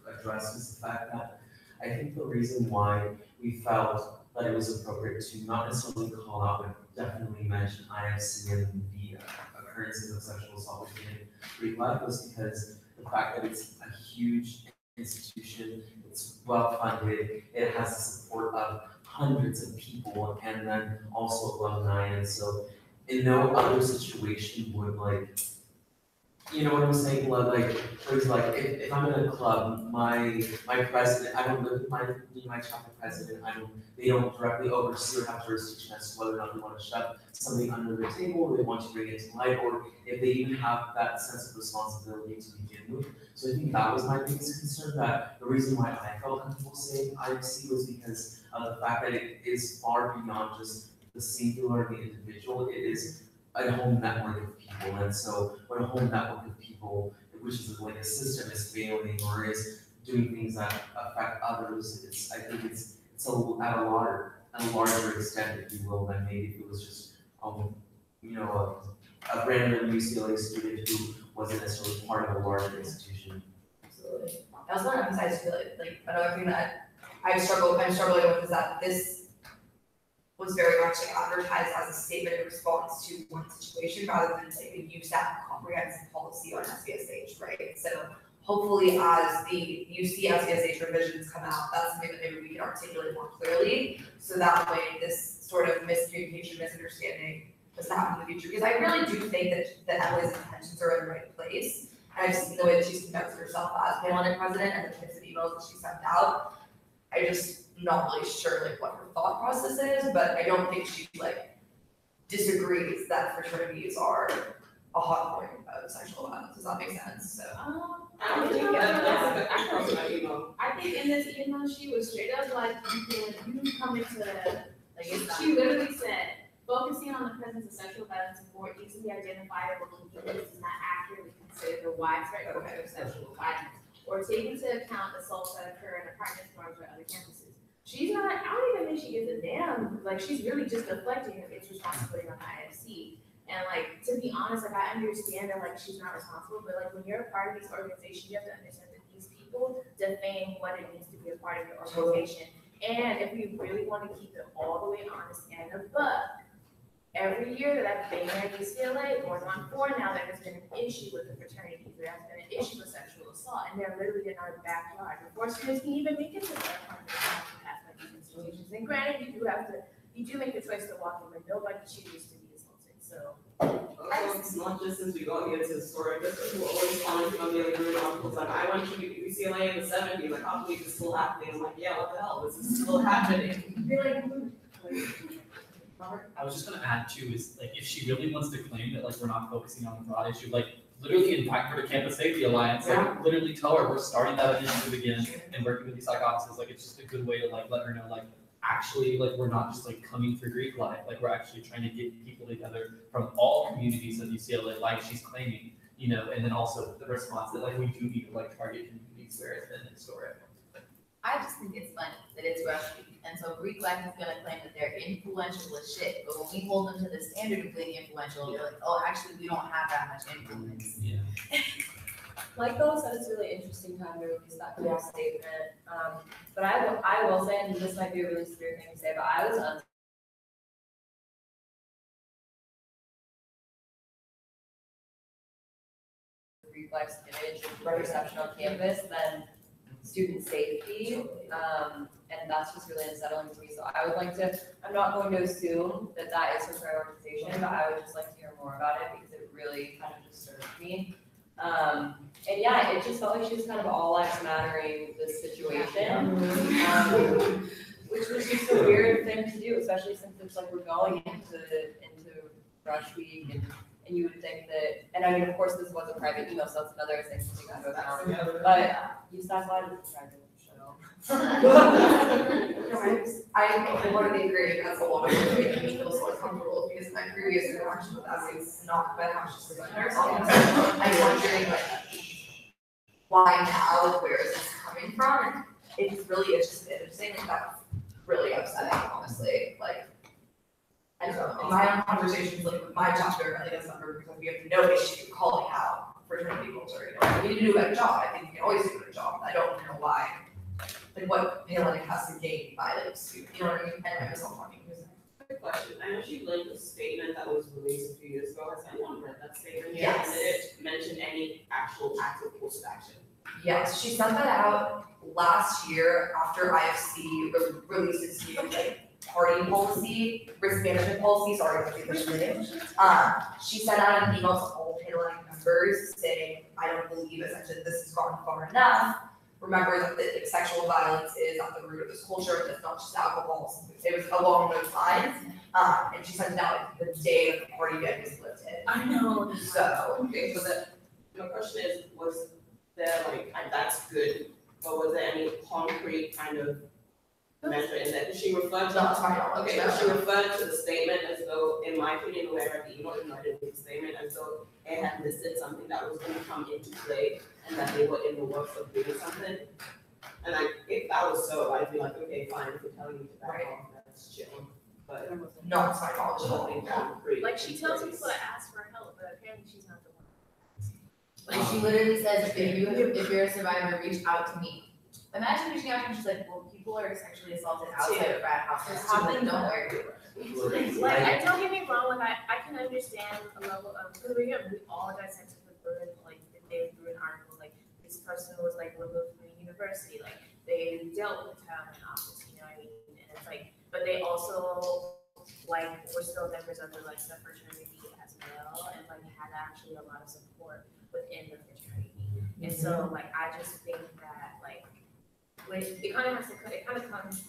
addresses the fact that I think the reason why we felt that it was appropriate to not necessarily call out, but definitely mention IFC and the occurrences of sexual assault within Greek life was because the fact that it's a huge institution, it's well funded, it has the support of hundreds of people and then also alumni, and so in no other situation would you know what I'm saying, like, for example, like, if I'm in a club, my president, I don't live with my chapter president, they don't directly oversee or have jurisdiction as to whether or not they want to shove something under the table, or they want to bring it to light, or if they even have that sense of responsibility to begin with. So I think that was my biggest concern, that the reason why I felt comfortable saying IFC was because of the fact that it is far beyond just the singular and the individual, it is a whole network of people, and so when a whole network of people, which is like a system, is failing or is doing things that affect others, I think it's at a larger extent, if you will, than maybe if it was just a random UCLA student who wasn't necessarily part of a larger institution. Absolutely. I also want to emphasize too, like another thing that I'm struggling with is that this was very much advertised as a statement in response to one situation rather than like a USAC comprehensive policy on SVSH, right? So hopefully as the UC SVSH revisions come out, that's something that maybe we can articulate more clearly, so that way this sort of miscommunication, misunderstanding doesn't happen in the future. Because I really do think that Emily's intentions are in the right place. And I've seen the way that she's conducted herself as panel president and the types of emails that she sent out. I just not really sure like what her thought process is, but I don't think she like disagrees that fraternities are a hot point of sexual violence. Does that make sense? So I think in this email she was straight up like, you can come into she literally said, focusing on the presence of sexual violence in more easily identifiable communities does not accurately consider the widespread culture of sexual violence or take into account assaults that occur in apartment dorms or other campuses. She's not, I don't even think she gives a damn, like, she's really just deflecting its responsibility on IFC. And like, to be honest, like, I understand that like she's not responsible, but like when you're a part of these organizations, you have to understand that these people define what it means to be a part of your organization. And if we really want to keep it all the way honest and a buck, every year that I've been at UCLA, going on 4 now, there has been an issue with the fraternities, there has been an issue with sexual assault, and they're literally in our backyard. Before students can even make it to their apartment, institutions. And granted, you do make the choice to walk in, but nobody chooses to be assaulted. So it's not just since we got here to historic, this is what always commenting on Daily Green articles. Like, I went to UCLA in the 70s, like, how believe this is still happening? I'm like, yeah, what the hell? This is still happening. You're like, Robert, I was just gonna add too, is like, if she really wants to claim that like we're not focusing on the broad issue, like literally invite her to Campus Safety Alliance, like literally tell her we're starting that initiative again and working with these psych offices. Like, it's just a good way to like let her know like actually like we're not just like coming for Greek life, like we're actually trying to get people together from all communities of UCLA, like she's claiming, and then also the response that like we do need to like target communities where it's been historic. I just think it's funny that it's Rush Week, and so Greek life is gonna claim that they're influential as shit, but when we hold them to the standard of being influential, they're like, oh, actually, we don't have that much influence. Yeah. Michael said it's a really interesting time to release that kind of statement. But I will say, and this might be a really severe thing to say, but I was reflex image of perception on campus than student safety. And that's just really unsettling to me. So I would like to, I'm not going to assume that that is her prioritization, but I would just like to hear more about it because it really kind of disturbed me. And yeah, it just felt like she was kind of all lives mattering this situation. Which was just a weird thing to do, especially since it's like we're going into rush week and you would think that, and I mean, of course, this was a private email, so that's another thing to take into account. But you stopped by to private, shut up. I completely agree, that's a lot of it making me feel so uncomfortable, because my previous interaction with that is not been how she's presenting herself. I'm wondering, like, why now, like, where is this coming from? And it's really, it's just interesting, and that's really upsetting, honestly, like, I don't know, in my own conversations, like, with my chapter, I think it's number, because we have no issue calling out fraternity culture, you know, we need to do a better job, I think we can always do a better job, I don't know why. Like what Palin has to gain by like, you know what I mean? And I'm just talking. Quick question, I know she linked a statement that was released a few years ago, has anyone read that statement? Yes. Did it mention any actual active course of action? Yes, she sent that out last year after IFC released its new like party policy, risk management policy, sorry, I think she sent out an email to all Palin members saying, I don't believe essentially this has gone far enough. Remember that the sexual violence is at the root of this culture, it's not just alcohol, it was along those lines. And she sent it out the day that the party ban was lifted. I know. So, Okay, so my question is, was there like, and that's good, but was there any concrete kind of measure in that? Did she refer to? Not to my knowledge. Okay, she referred to the statement as though, in my opinion, the way I read the email, I didn't read the statement, as though it had listed something that was going to come into play and that they were in the works of doing something. And if that was so, I'd be like, okay, fine, if you're telling me to back off, that's chill. But not to my knowledge. Nothing concrete. Like she tells people to ask for help, but apparently she's not the one. Like she literally says, if you're a survivor, reach out to me. Imagine reaching out to me, she's like, well, people are sexually assaulted outside of frat houses. Don't worry. Like, and don't get me wrong, like I can understand a level of, because we all got sent to the burden, like they threw an article, like this person was like removed from the university, like they dealt with the town in office, you know what I mean? And it's like, but they also like were still members of the like the fraternity as well, and like had actually a lot of support within the fraternity. And so like I just think that like when it kind of comes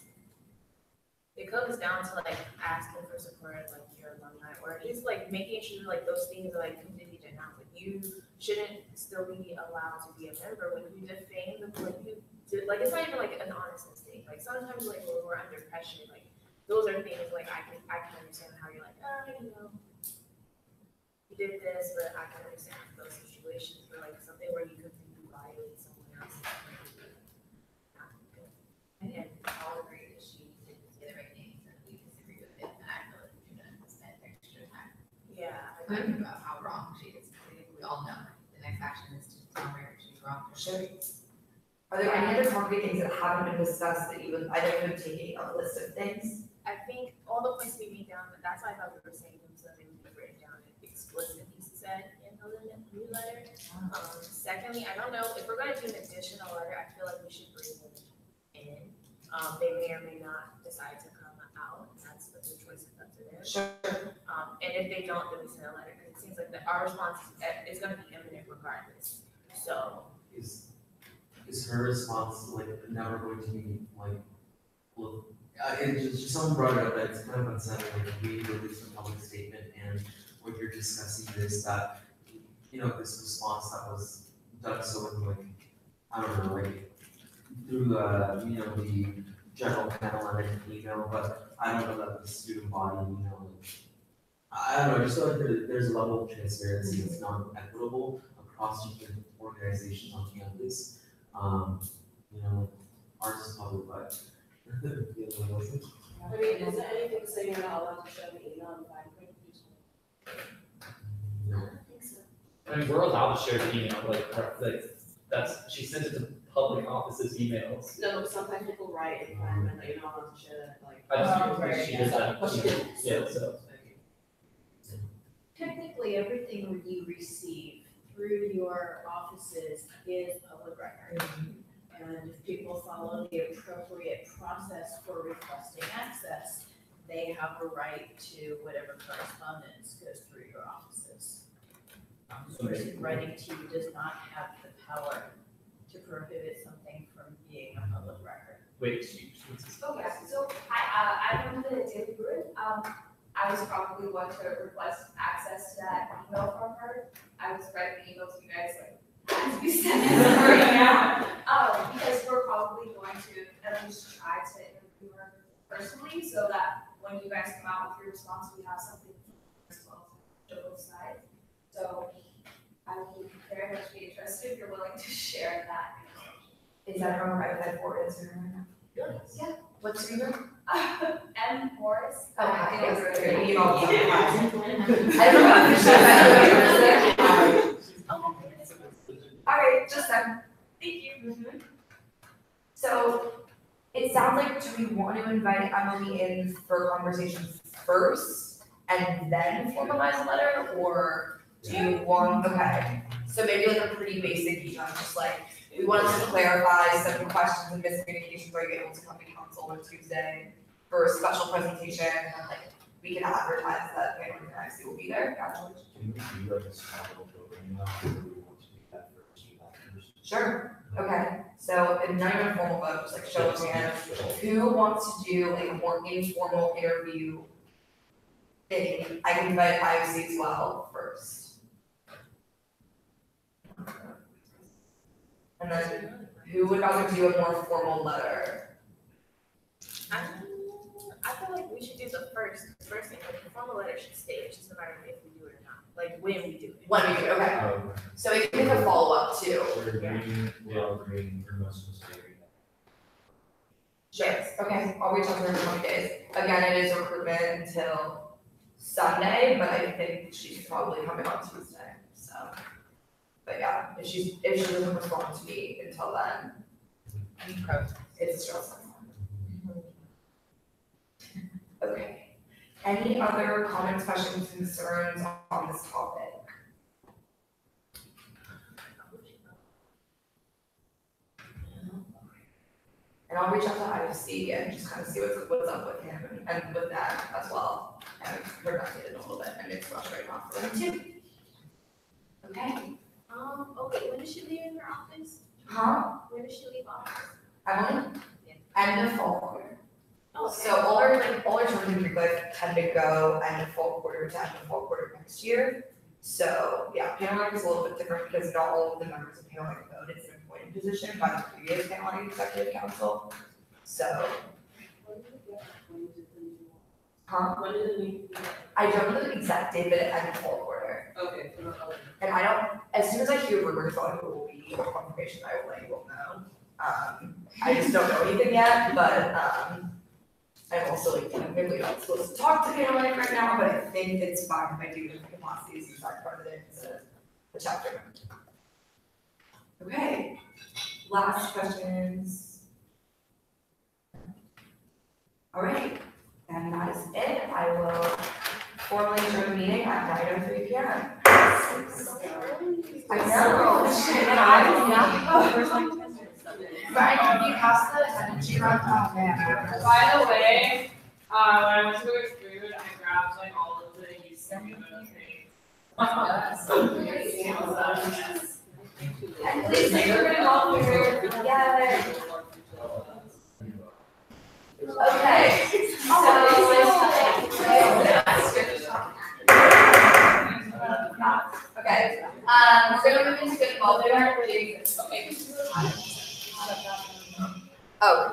down to like asking for support, like your alumni, or at least like making sure like those things are like completely denounced. Like you shouldn't still be allowed to be a member when you defame them, like you did, like it's not even like an honest mistake. Like sometimes like when we're under pressure, like those are things like I can understand how you're like, you know, you did this, but I can understand those situations where like something where you completely violate someone else. And I'll agree that she didn't say the right names and we disagree with it, and I feel like we should have spent extra time. Yeah. Talking about how wrong she is. I think we all know the next action is to tell her she's wrong. Sure. Are there any other concrete things that haven't been discussed that you would, I know you're taking a list of things? I think all the points we made down, but that's why I thought we were saying them so they would be written down and explicitly said in the newsletter. Secondly, I don't know, if we're gonna do an additional letter, I feel like we should bring them in. They may or may not decide to come out, and that's the choice of theirs. Sure. And if they don't, then we send a letter, because it seems like our response is gonna be imminent regardless. So. Is her response like never going to be like, look, just someone brought it up that it's kind of unsettling, like we released a public statement and when you're discussing this, that, you know, this response that was done so in like, I don't know, like through you know, the general panel and an email, but I don't know that the student body, you know, I don't know, I just feel like there's a level of transparency that's not equitable across different organizations on campus. You know, ours is public, but the other one wasn't. I mean, is there anything saying you're not allowed to show the email on the back? No. I mean, we're allowed to share the email, like she sent it to public offices emails. No, but sometimes people write and find that you're not allowed to share that, like. I just, she did that. Yeah, so. Technically, everything you receive through your offices is public record. And if people follow the appropriate process for requesting access, they have a right to whatever correspondence goes through your offices. The person writing to you does not have the power to prohibit something from being a public record. Wait, Oh, yeah, so I remember the Daily Bruin, I was probably one to request access to that email from her. I was writing the email to you guys like, as we send this right now. Because we're probably going to at least try to interview her personally, so that when you guys come out with your response, we have something as well to both sides. So I would very much be interested if you're willing to share that. Is that from right that for Instagram? Yeah. What's your email? M. Morris. Oh, I think it's it's your email. I don't know. All right, just then. Thank you. So it sounds like, do we want to invite Emily in for conversations first and then formalize a letter, or do you want, okay, so maybe like a pretty basic email, just like, we wanted to clarify some questions and miscommunications, are you able to come to council on Tuesday for a special presentation, and like, we can advertise that, you know, the next will be there, gotcha. Can we do like a small little program now, or do we want to do that first? Sure, okay, so it's not even a formal vote, just like show of hands, who wants to do like a more informal interview thing? I can invite IOC as well first. And then who would rather do a more formal letter? I feel like we should do the first thing, like the formal letter should stay, it's just no matter if we do it or not, like when we do it. When we do, okay, so we can make a follow-up too. We're all agreeing for most of us to agree. Sure, okay, I'll reach out to her in 20 days. Again, it is recruitment until Sunday, but I think she's probably coming on Tuesday, so. But yeah, if she doesn't respond to me until then, it's stressful. Okay, any other comments, questions, concerns on this topic? And I'll reach out to IOC and just kind of see what's up with him and with that as well. And we're not getting a little bit, and it's rush right now for them too. Okay. Okay, when does she leave in her office? Huh? When does she leave office? Emily? End of fall quarter. Oh, okay. So all our terms in Greek life tend to go end of fall quarter to end of fall quarter next year. So yeah, paneling is a little bit different because not all of the members of paneling are voted. It's an appointed position by the previous paneling executive council. So. Huh? When did it leave? I don't know the exact date, but it ended fall quarter. Okay. And I don't, as soon as I hear rumors on who will be on confirmation, I will let you all know. I just don't know anything yet, but, I'm also like, technically not supposed to talk to paneling right now, but I think it's fine if I do the capacity as USAC president instead of the chapter member. Okay, last questions. All right, and that is it. I will formally adjourn the meeting at 9:03 p.m. I know. Brian, can you pass the attendance sheet around? Oh, man. By the way, when I went to go get food, I grabbed like all of the USAC things. And please make sure to all here together. Okay, okay, we're gonna move into good welfare. Oh,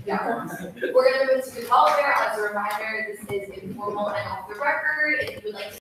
yeah. We're gonna move into good welfare. As a reminder, this is informal and off the record. If you would like to